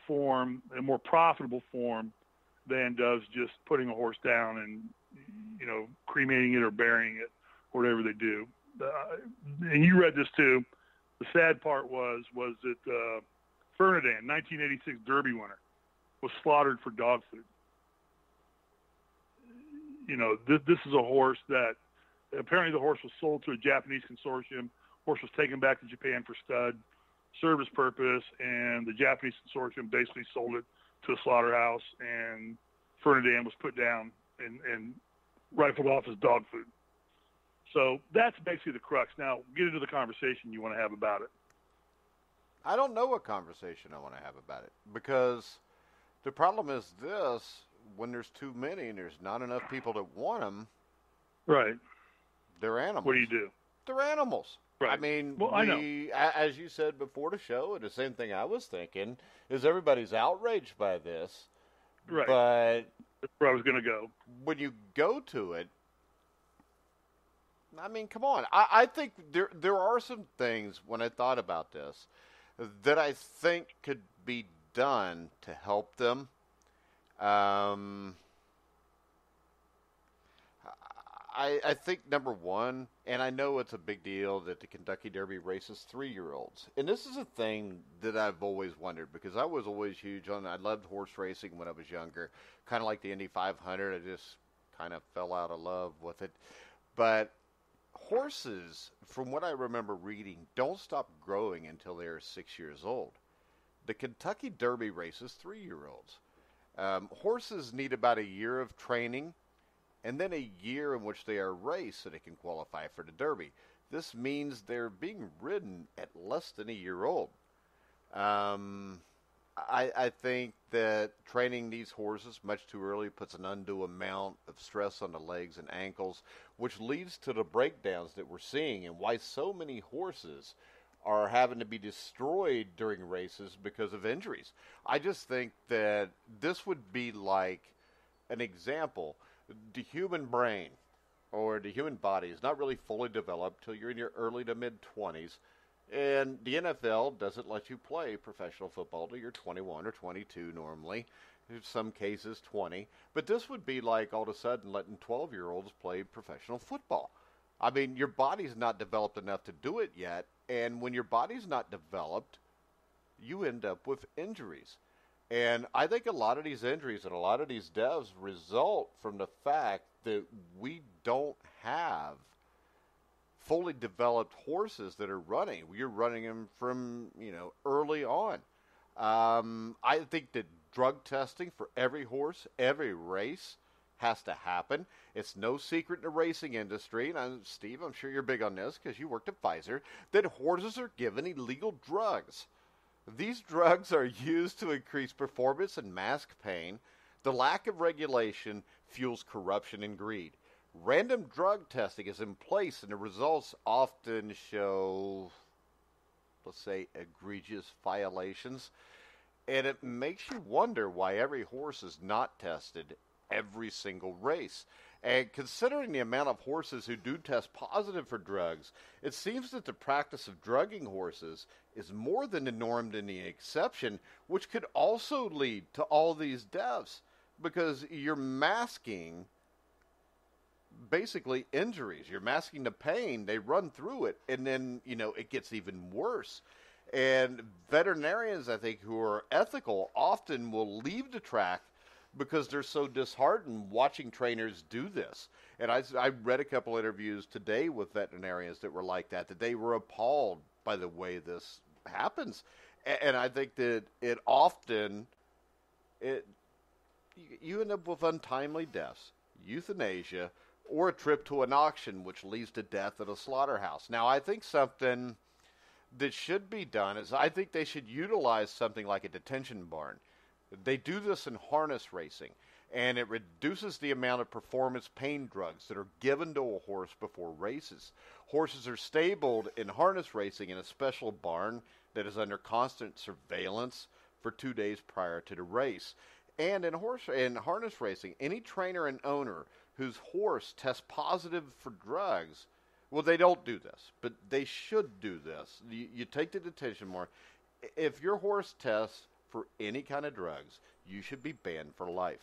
form, a more profitable form than does just putting a horse down and, cremating it or burying it, or whatever they do. And you read this too. The sad part was that Fernandin, 1986 Derby winner, was slaughtered for dog food. This is a horse that apparently the horse was sold to a Japanese consortium. Horse was taken back to Japan for stud, served its purpose, and the Japanese consortium basically sold it to a slaughterhouse, and Fernandin was put down and rifled off as dog food. So that's basically the crux. Now, get into the conversation you want to have about it. I don't know what conversation I want to have about it, because the problem is this: when there's too many and there's not enough people that want them, right? They're animals. What do you do? They're animals. Right. I mean, I know. As you said before the show, and the same thing I was thinking, is everybody's outraged by this. Right. But that's where I was going to go. When you go to it, I mean, come on. I think there are some things, when I thought about this, that I think could be done to help them. I think, number one, and I know it's a big deal that the Kentucky Derby races 3-year-olds. And this is a thing that I've always wondered, because I was always huge on, I loved horse racing when I was younger. Kind of like the Indy 500, I just kind of fell out of love with it. But horses, from what I remember reading, don't stop growing until they are 6 years old. The Kentucky Derby races 3-year-olds. Horses need about a year of training, and then a year in which they are raced so they can qualify for the Derby. This means they're being ridden at less than a year old. I think that training these horses much too early puts an undue amount of stress on the legs and ankles, which leads to the breakdowns that we're seeing and why so many horses are having to be destroyed during races because of injuries. I just think that this would be like an example. The human brain or the human body is not really fully developed till you're in your early to mid 20s. And the NFL doesn't let you play professional football till you're 21 or 22 normally. In some cases, 20. But this would be like all of a sudden letting 12-year-olds play professional football. I mean, your body's not developed enough to do it yet. And when your body's not developed, you end up with injuries. And I think a lot of these injuries and a lot of these deaths result from the fact that we don't have fully developed horses that are running. You're running them from, early on. I think that drug testing for every horse, every race has to happen. It's no secret in the racing industry, and Steve, I'm sure you're big on this because you worked at Pfizer, that horses are given illegal drugs. These drugs are used to increase performance and mask pain. The lack of regulation fuels corruption and greed. Random drug testing is in place, and the results often show, let's say, egregious violations. And it makes you wonder why every horse is not tested every single race. And considering the amount of horses who do test positive for drugs, it seems that the practice of drugging horses is more than the norm than the exception, which could also lead to all these deaths because you're masking basically injuries. You're masking the pain. They run through it, and then, it gets even worse. And veterinarians, I think, who are ethical often will leave the track because they're so disheartened watching trainers do this. And I read a couple interviews today with veterinarians that were like that they were appalled by the way this happens. And I think that it often, you end up with untimely deaths, euthanasia, or a trip to an auction, which leads to death at a slaughterhouse. Now, I think something that should be done is I think they should utilize something like a detention barn. They do this in harness racing, and it reduces the amount of performance pain drugs that are given to a horse before races. Horses are stabled in harness racing in a special barn that is under constant surveillance for 2 days prior to the race. And in harness racing, any trainer and owner whose horse tests positive for drugs, well, they don't do this, but they should do this. You take the detention barn. If your horse tests for any kind of drugs, you should be banned for life.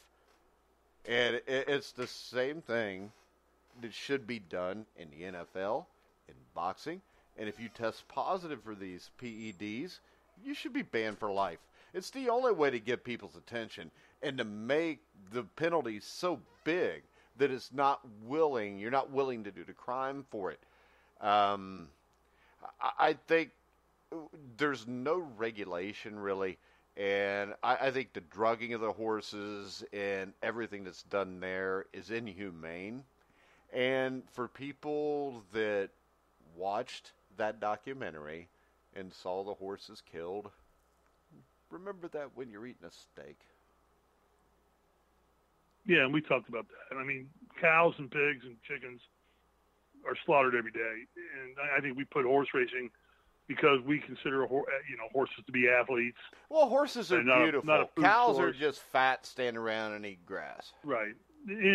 And it's the same thing that should be done in the NFL, in boxing. And if you test positive for these PEDs, you should be banned for life. It's the only way to get people's attention and to make the penalties so big that you're not willing to do the crime for it. I think there's no regulation really, and I think the drugging of the horses and everything that's done there is inhumane. And for people that watched that documentary and saw the horses killed, remember that when you're eating a steak. Yeah, and we talked about that. I mean, cows and pigs and chickens are slaughtered every day, and I think we put horse racing because we consider horses to be athletes. Well, horses are beautiful. Not a food Cows source. are just fat, stand around and eat grass. Right,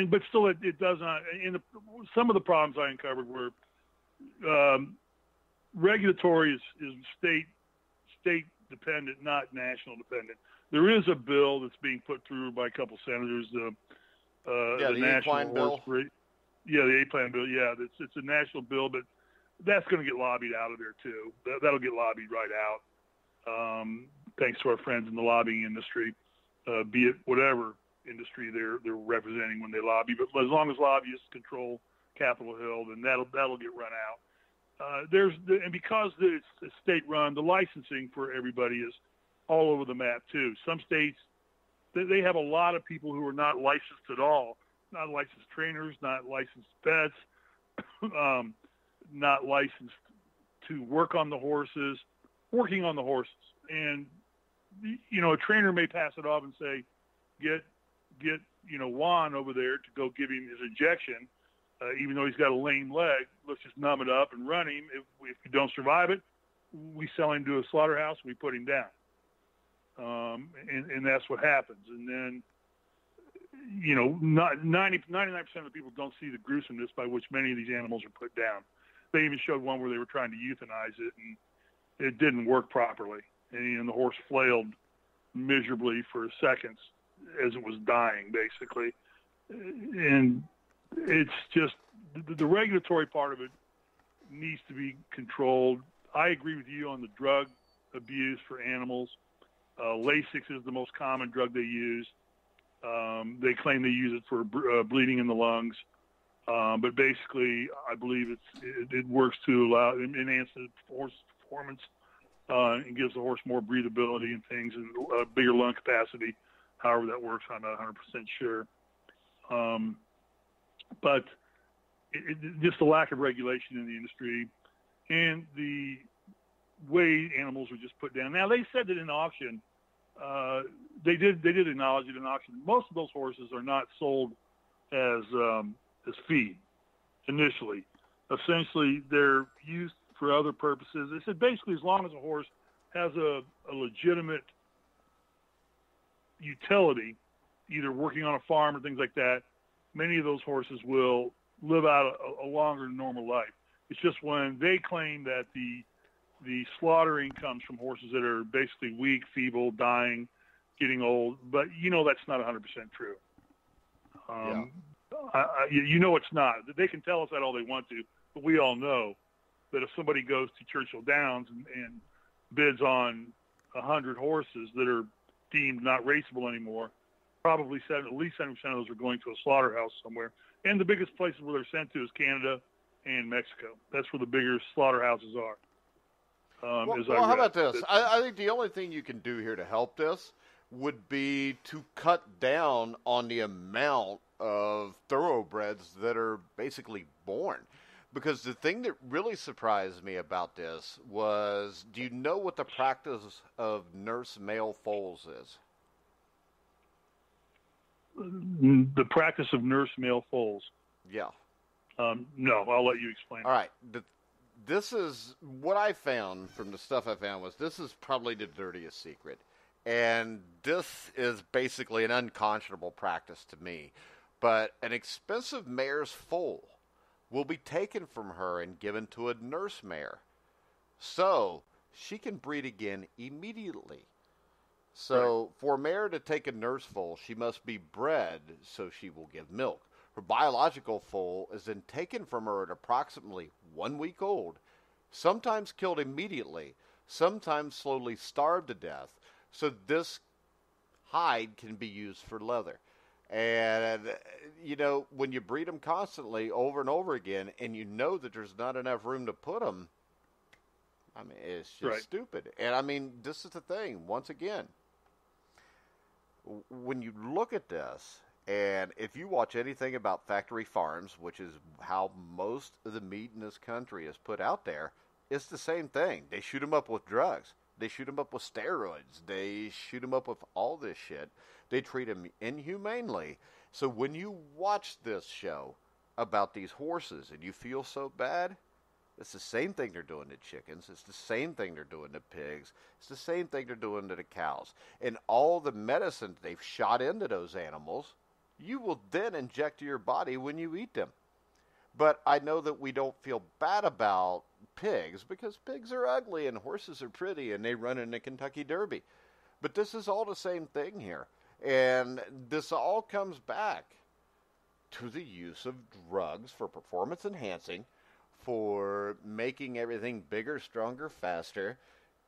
but still, it does not. And some of the problems I uncovered were regulatory is state dependent, not national dependent. There is a bill that's being put through by a couple senators. The National Bill. The A-Plan bill. Yeah, it's a national bill, but that's going to get lobbied out of there too. That'll get lobbied right out. Thanks to our friends in the lobbying industry, be it whatever industry they're representing when they lobby. But as long as lobbyists control Capitol Hill, then that'll get run out. And because it's state-run, the licensing for everybody is all over the map too. Some states, they have a lot of people who are not licensed at all, not licensed trainers, not licensed vets, not licensed to working on the horses. And a trainer may pass it off and say, get Juwan over there to go give him his injection, even though he's got a lame leg. Let's just numb it up and run him. If you don't survive it, we sell him to a slaughterhouse and we put him down. And that's what happens. And then, 99% of the people don't see the gruesomeness by which many of these animals are put down. They even showed one where they were trying to euthanize it, and it didn't work properly. And the horse flailed miserably for seconds as it was dying, basically. And it's just the regulatory part of it needs to be controlled. I agree with you on the drug abuse for animals. Lasix is the most common drug they use. They claim they use it for bleeding in the lungs. But basically, I believe it works to enhance the horse performance and gives the horse more breathability and things and bigger lung capacity. However that works, I'm not 100% sure. But just the lack of regulation in the industry and the way animals are just put down. Now, they said that in auction, they did acknowledge it in auction. Most of those horses are not sold as feed initially. Essentially, they're used for other purposes. They said basically as long as a horse has a legitimate utility, either working on a farm or things like that, many of those horses will live out a longer than normal life. It's just when they claim that the slaughtering comes from horses that are basically weak, feeble, dying, getting old, but that's not 100% true. It's not. They can tell us that all they want to, but we all know that if somebody goes to Churchill Downs and bids on 100 horses that are deemed not raceable anymore, probably at least 70% of those are going to a slaughterhouse somewhere. And the biggest places where they're sent to is Canada and Mexico. That's where the bigger slaughterhouses are. How about this? I think the only thing you can do here to help this would be to cut down on the amount of thoroughbreds that are basically born. Because the thing that really surprised me about this was, do you know what the practice of nurse male foals is? The practice of nurse male foals? Yeah. No, I'll let you explain. All right. This is what I found from the stuff I found was this is probably the dirtiest secret. And this is basically an unconscionable practice to me. But an expensive mare's foal will be taken from her and given to a nurse mare. So she can breed again immediately. So right. For a mare to take a nurse foal, she must be bred so she will give milk. Her biological foal is then taken from her at approximately 1 week old, sometimes killed immediately, sometimes slowly starved to death, so this hide can be used for leather. And, when you breed them constantly over and over again, and you know that there's not enough room to put them, it's just right. Stupid. And, this is the thing, once again, when you look at this, and if you watch anything about factory farms, which is how most of the meat in this country is put out there, it's the same thing. They shoot them up with drugs. They shoot them up with steroids. They shoot them up with all this shit. They treat them inhumanely. So when you watch this show about these horses and you feel so bad, it's the same thing they're doing to chickens. It's the same thing they're doing to pigs. It's the same thing they're doing to the cows. And all the medicine they've shot into those animals, you will then inject to your body when you eat them. But I know that we don't feel bad about pigs because pigs are ugly and horses are pretty and they run in the Kentucky Derby. But this is all the same thing here. And this all comes back to the use of drugs for performance enhancing, for making everything bigger, stronger, faster.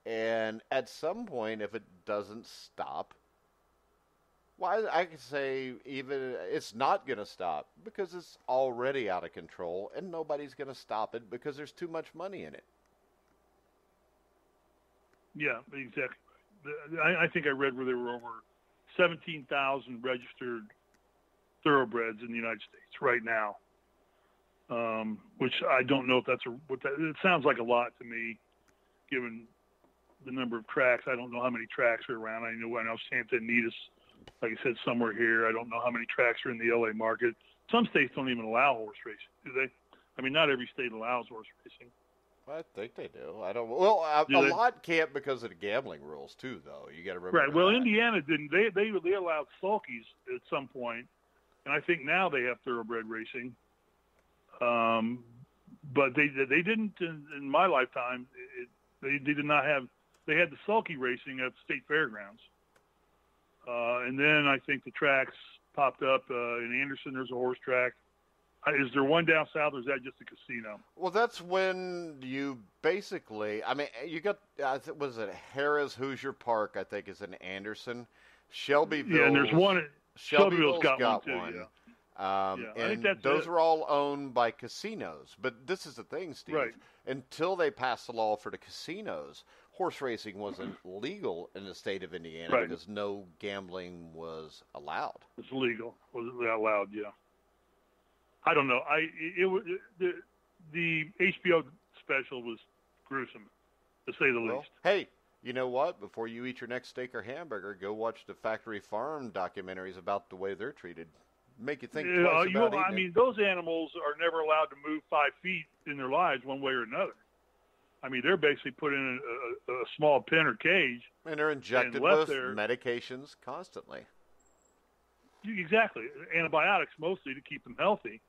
And at some point, if it doesn't stop, well, I could say even it's not going to stop because it's already out of control and nobody's going to stop it because there's too much money in it. Yeah, exactly. I think I read where there were over 17,000 registered thoroughbreds in the United States right now, which I don't know if it sounds like a lot to me, given the number of tracks. I don't know how many tracks are around. I know Santa Anita's, like I said, somewhere here. I don't know how many tracks are in the LA market. Some states don't even allow horse racing, do they? I mean, not every state allows horse racing. I think they do. I don't. Well, a lot can't because of the gambling rules too, though. You got to remember. Right. Well, that. Indiana didn't. They allowed sulkies at some point, and I think now they have thoroughbred racing. But they didn't in my lifetime. They did not have. They had the sulky racing at the state fairgrounds, and then I think the tracks popped up in Anderson. There's a horse track. Is there one down south, or is that just a casino? Well, that's when you basically, I mean, you got, was it Harrah's Hoosier Park, I think, is in Anderson. Shelbyville. Yeah, and there's one. Shelbyville's got one, too, yeah. And I think that's those are all owned by casinos. But this is the thing, Steve. Right. Until they passed the law for the casinos, horse racing wasn't legal in the state of Indiana right. because no gambling was allowed. It's legal. Was it allowed? Yeah. I don't know. The HBO special was gruesome, to say the least. Hey, you know what? Before you eat your next steak or hamburger, go watch the Factory Farm documentaries about the way they're treated. Make you think twice about eating I mean, those animals are never allowed to move 5 feet in their lives one way or another. I mean, they're basically put in a small pen or cage. And they're injected with medications constantly. Exactly. Antibiotics mostly to keep them healthy.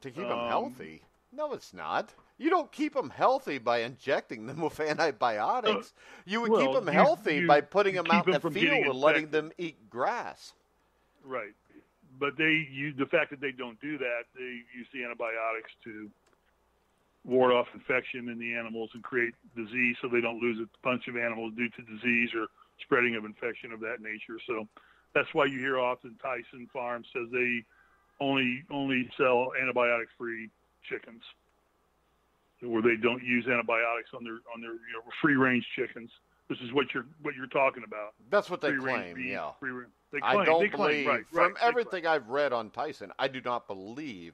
To keep them healthy? No, it's not. You don't keep them healthy by injecting them with antibiotics. You would keep them healthy by putting them out in the field and letting them eat grass. Right. But the fact that they don't do that, they use the antibiotics to ward off infection in the animals and create disease so they don't lose a bunch of animals due to disease or spreading of infection of that nature. So that's why you hear often Tyson Farm says they only sell antibiotic-free chickens, where they don't use antibiotics on their free-range chickens. This is what you're talking about. That's what they claim. Beef, yeah. They claim, I don't believe. Right, from everything I've read on Tyson, I do not believe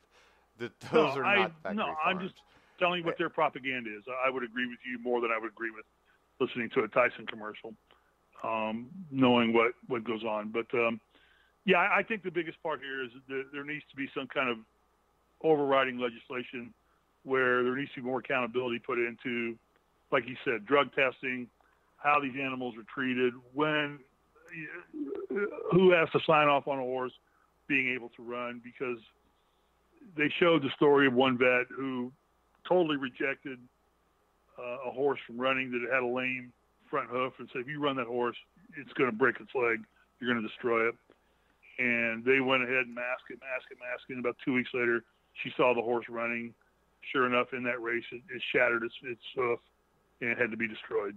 that those are not factory farms. I'm just telling you what their propaganda is. I would agree with you more than I would agree with listening to a Tyson commercial, knowing what goes on. But yeah, I think the biggest part here is that there needs to be some kind of overriding legislation where there needs to be more accountability put into, like you said, drug testing, how these animals are treated, who has to sign off on a horse being able to run, because they showed the story of one vet who totally rejected a horse from running that had a lame front hoof and said, if you run that horse, it's going to break its leg. You're going to destroy it. And they went ahead and masked it. And about 2 weeks later, she saw the horse running. Sure enough, in that race, it shattered its hoof and it had to be destroyed.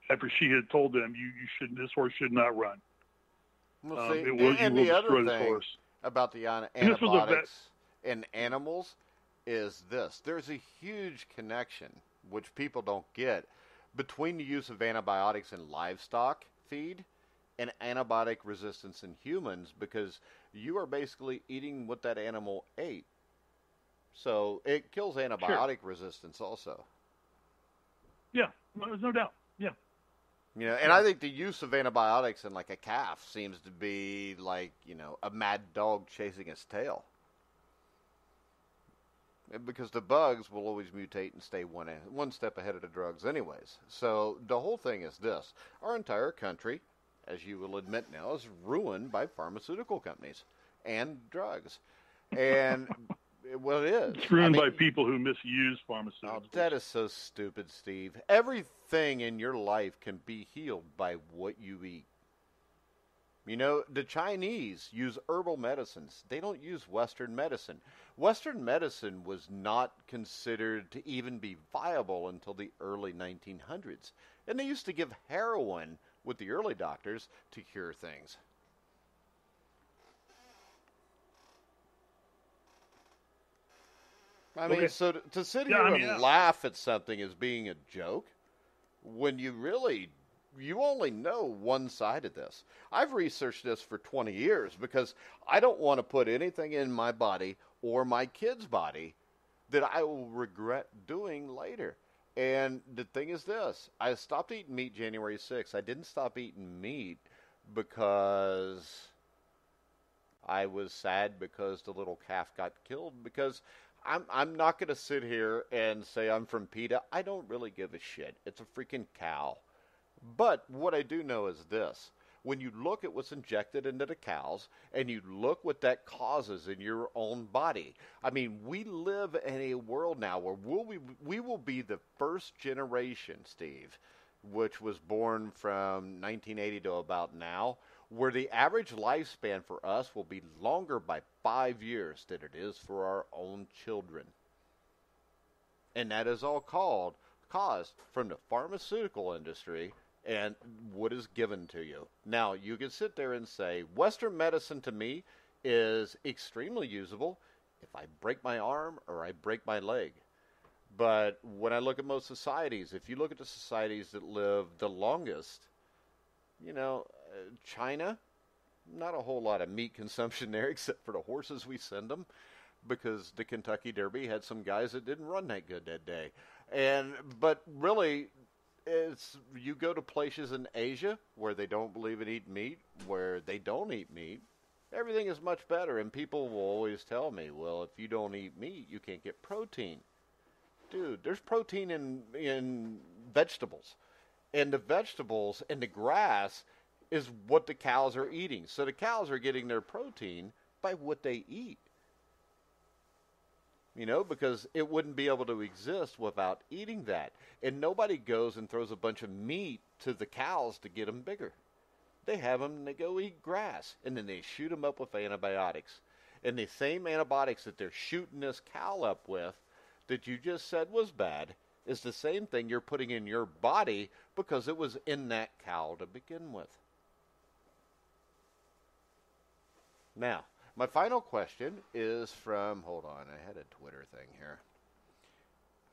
After she had told them, this horse should not run. Well, see, and the other thing about the antibiotics in animals is this. There's a huge connection, which people don't get, between the use of antibiotics in livestock feed and antibiotic resistance in humans, because you are basically eating what that animal ate. So it kills antibiotic resistance also. Yeah, there's no doubt. Yeah. You know, and I think the use of antibiotics in like a calf seems to be like, a mad dog chasing its tail. Because the bugs will always mutate and stay one step ahead of the drugs anyways. So the whole thing is this. Our entire country, as you will admit now, is ruined by pharmaceutical companies and drugs. And, well, it is. It's ruined by people who misuse pharmaceuticals. Oh, that is so stupid, Steve. Everything in your life can be healed by what you eat. The Chinese use herbal medicines. They don't use Western medicine. Western medicine was not considered to even be viable until the early 1900s. And they used to give heroin with the early doctors to cure things. I mean, so to sit here and laugh at something as being a joke, when you only know one side of this. I've researched this for 20 years because I don't want to put anything in my body or my kid's body that I will regret doing later. And the thing is this, I stopped eating meat January 6th. I didn't stop eating meat because I was sad because the little calf got killed. Because I'm not going to sit here and say I'm from PETA. I don't really give a shit. It's a freaking cow. But what I do know is this. When you look at what's injected into the cows and you look what that causes in your own body, I mean, we live in a world now where we will be the first generation, Steve, which was born from 1980 to about now, where the average lifespan for us will be longer by 5 years than it is for our own children. And that is all caused from the pharmaceutical industry and what is given to you. Now, you can sit there and say, Western medicine to me is extremely usable if I break my arm or I break my leg. But when I look at most societies, if you look at the societies that live the longest, China, not a whole lot of meat consumption there except for the horses we send them, because the Kentucky Derby had some guys that didn't run that good that day. But really, you go to places in Asia where they don't believe in eating meat, where they don't eat meat, everything is much better. And people will always tell me, well, if you don't eat meat, you can't get protein. Dude, there's protein in vegetables. And the vegetables and the grass is what the cows are eating. So the cows are getting their protein by what they eat. Because it wouldn't be able to exist without eating that. And nobody goes and throws a bunch of meat to the cows to get them bigger. They have them and they go eat grass. And then they shoot them up with antibiotics. And the same antibiotics that they're shooting this cow up with that you just said was bad is the same thing you're putting in your body because it was in that cow to begin with. Now, my final question is from, hold on, I had a Twitter thing here.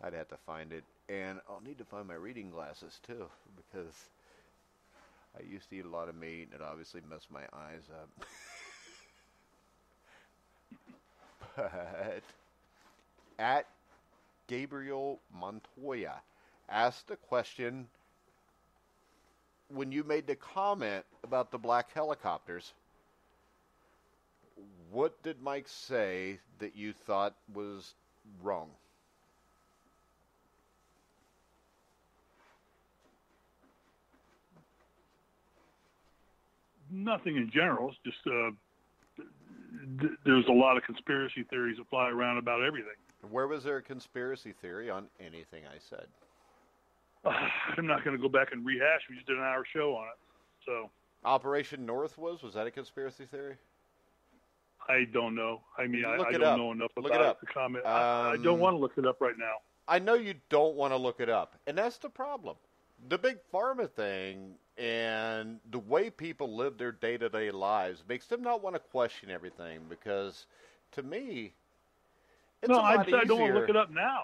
I'd have to find it, and I'll need to find my reading glasses too, because I used to eat a lot of meat, and it obviously messed my eyes up. But at Gabriel Montoya asked a question when you made the comment about the black helicopters. What did Mike say that you thought was wrong? Nothing in general. It's just there's a lot of conspiracy theories that fly around about everything. Where was there a conspiracy theory on anything I said? I'm not going to go back and rehash. We just did an hour show on it. So Operation North was that a conspiracy theory? I don't know. I mean, I don't know enough about it to comment. I don't want to look it up right now. I know you don't want to look it up, and that's the problem. The big pharma thing and the way people live their day-to-day lives makes them not want to question everything because, to me, it's a lot easier. I don't want to look it up now.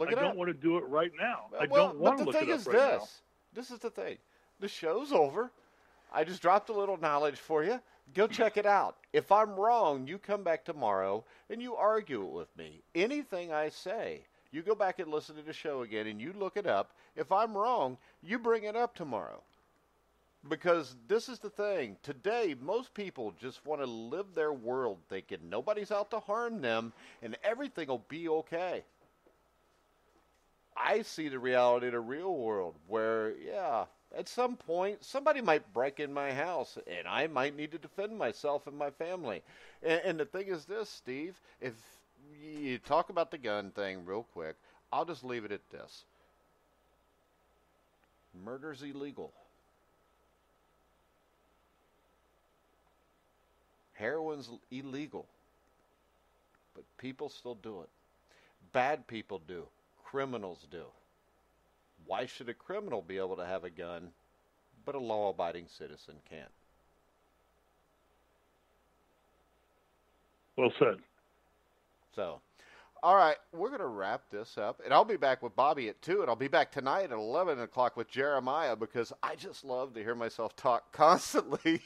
I don't want to do it right now. I don't want to look it up right now. This is the thing. The show's over. I just dropped a little knowledge for you. Go check it out. If I'm wrong, you come back tomorrow and you argue it with me. Anything I say, you go back and listen to the show again and you look it up. If I'm wrong, you bring it up tomorrow. Because this is the thing. Today, most people just want to live their world thinking nobody's out to harm them and everything will be okay. I see the reality of the real world where, at some point, somebody might break in my house, and I might need to defend myself and my family. And the thing is this, Steve, if you talk about the gun thing real quick, I'll just leave it at this. Murder's illegal. Heroin's illegal. But people still do it. Bad people do. Criminals do. Why should a criminal be able to have a gun, but a law-abiding citizen can't? Well said. So, all right, we're going to wrap this up. And I'll be back with Bobby at 2, and I'll be back tonight at 11 o'clock with Jeremiah because I just love to hear myself talk constantly.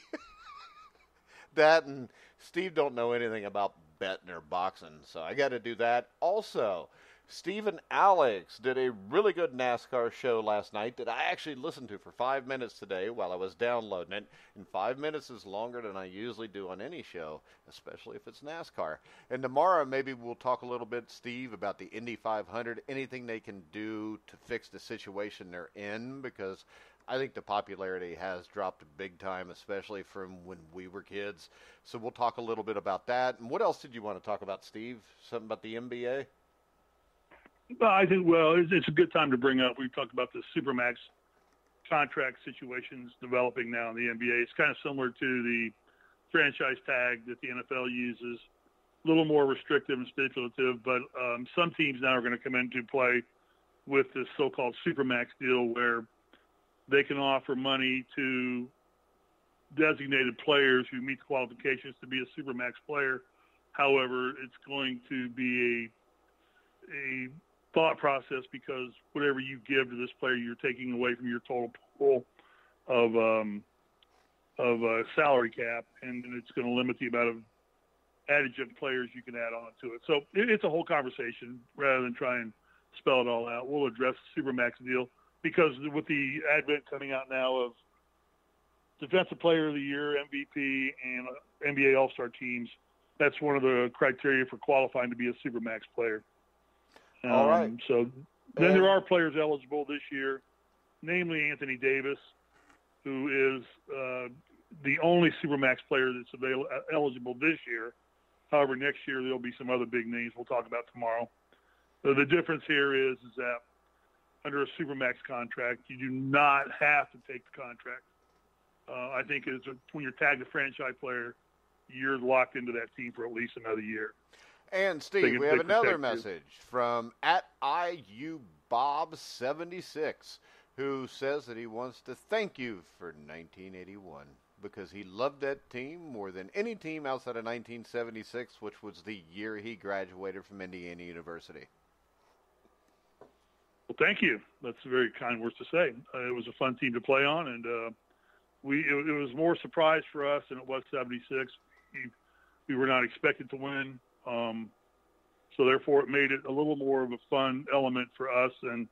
That and Steve don't know anything about betting or boxing, so I got to do that. Also, Steve and Alex did a really good NASCAR show last night that I actually listened to for 5 minutes today while I was downloading it. And 5 minutes is longer than I usually do on any show, especially if it's NASCAR. And tomorrow maybe we'll talk a little bit, Steve, about the Indy 500, anything they can do to fix the situation they're in, because I think the popularity has dropped big time, especially from when we were kids. So we'll talk a little bit about that. And what else did you want to talk about, Steve? Something about the NBA? I think, well, it's a good time to bring up. We've talked about the Supermax contract situations developing now in the NBA. It's kind of similar to the franchise tag that the NFL uses, a little more restrictive and stipulative, but some teams now are going to come into play with this so-called Supermax deal where they can offer money to designated players who meet the qualifications to be a Supermax player. However, it's going to be a thought process, because whatever you give to this player, you're taking away from your total pool of salary cap, and it's going to limit the amount of adage of players you can add on to it. So it's a whole conversation rather than try and spell it all out. We'll address the Supermax deal, because with the advent coming out now of Defensive Player of the Year, MVP, and NBA All-Star teams, that's one of the criteria for qualifying to be a Supermax player. All right. So then there are players eligible this year, namely Anthony Davis, who is the only Supermax player that's eligible this year. However, next year there'll be some other big names we'll talk about tomorrow. So the difference here is that under a Supermax contract, you do not have to take the contract. I think when you're tagged a franchise player, you're locked into that team for at least another year. And, Steve, we have another message from @IUBob76, who says that he wants to thank you for 1981 because he loved that team more than any team outside of 1976, which was the year he graduated from Indiana University. Well, thank you. That's very kind words to say. It was a fun team to play on, and it was more surprise for us than it was 76. We were not expected to win. So therefore it made it a little more of a fun element for us than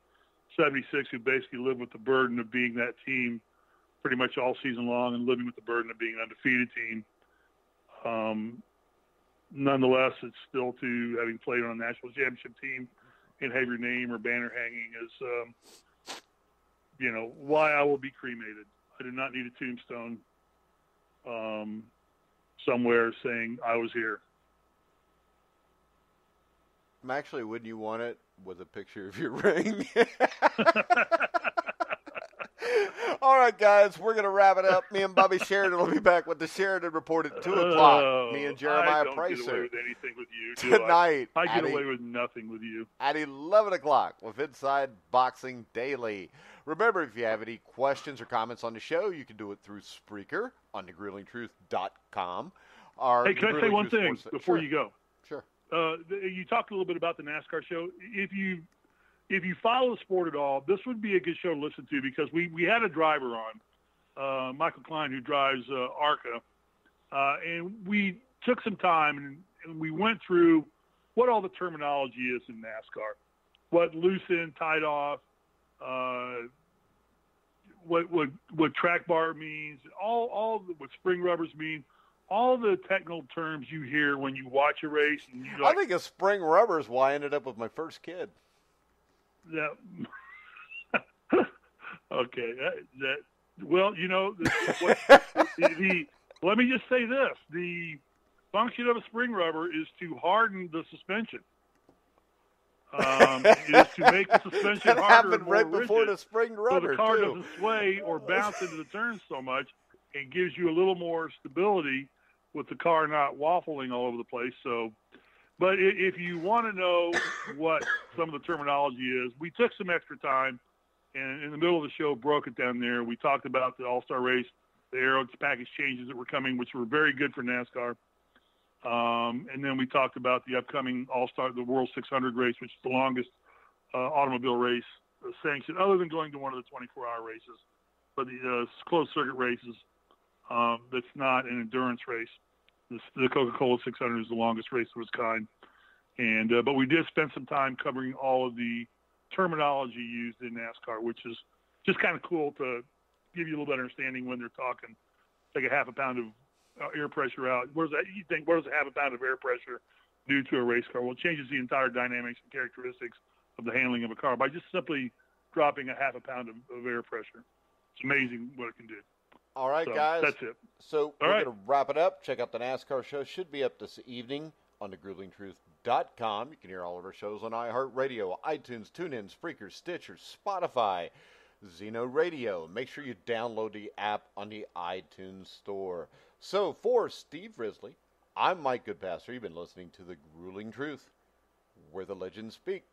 76, who basically lived with the burden of being that team pretty much all season long and living with the burden of being an undefeated team. Nonetheless, it's still to having played on a national championship team and have your name or banner hanging is, why I will be cremated. I do not need a tombstone somewhere saying I was here. Actually, wouldn't you want it with a picture of your ring? All right, guys, we're going to wrap it up. Me and Bobby Sheridan will be back with the Sheridan Report at 2 o'clock. Me and Jeremiah Pricer. I don't get away with anything with you, tonight. I get away with nothing with you. At 11 o'clock with Inside Boxing Daily. Remember, if you have any questions or comments on the show, you can do it through Spreaker on thegruelingtruth.com. Hey, can I say one thing before you go? Sure. You talked a little bit about the NASCAR show. If you follow the sport at all, this would be a good show to listen to, because we had a driver on, Michael Klein, who drives ARCA, and we took some time and we went through what all the terminology is in NASCAR, what loose end, tied off, what track bar means, all what spring rubbers mean. All the technical terms you hear when you watch a race. And I think a spring rubber is why I ended up with my first kid. Yeah. Okay. Well, let me just say this. The function of a spring rubber is to harden the suspension. It is to make the suspension that harder and happened more right before rigid, the spring rubber, so the car too. doesn't sway or bounce into the turns so much, and gives you a little more stability with the car not waffling all over the place. So, but if you want to know what some of the terminology is, we took some extra time, and in the middle of the show broke it down there. We talked about the All-Star race, the aero package changes that were coming, which were very good for NASCAR. And then we talked about the upcoming All-Star, the World 600 race, which is the longest automobile race sanctioned, other than going to one of the 24-hour races, but the closed circuit races. That's not an endurance race. The Coca-Cola 600 is the longest race of its kind. And but we did spend some time covering all of the terminology used in NASCAR, which is just kind of cool to give you a little better understanding when they're talking. Take a half a pound of air pressure out. What does a half a pound of air pressure do to a race car? Well, it changes the entire dynamics and characteristics of the handling of a car by just simply dropping a half a pound of air pressure. It's amazing what it can do. All right, guys. That's it. So we're going to wrap it up. Check out the NASCAR show. Should be up this evening on thegruelingtruth.com. You can hear all of our shows on iHeartRadio, iTunes, TuneIn, Spreaker, Stitcher, Spotify, Zeno Radio. Make sure you download the app on the iTunes store. So for Steve Risley, I'm Mike Goodpaster. You've been listening to The Grueling Truth, where the legends speak.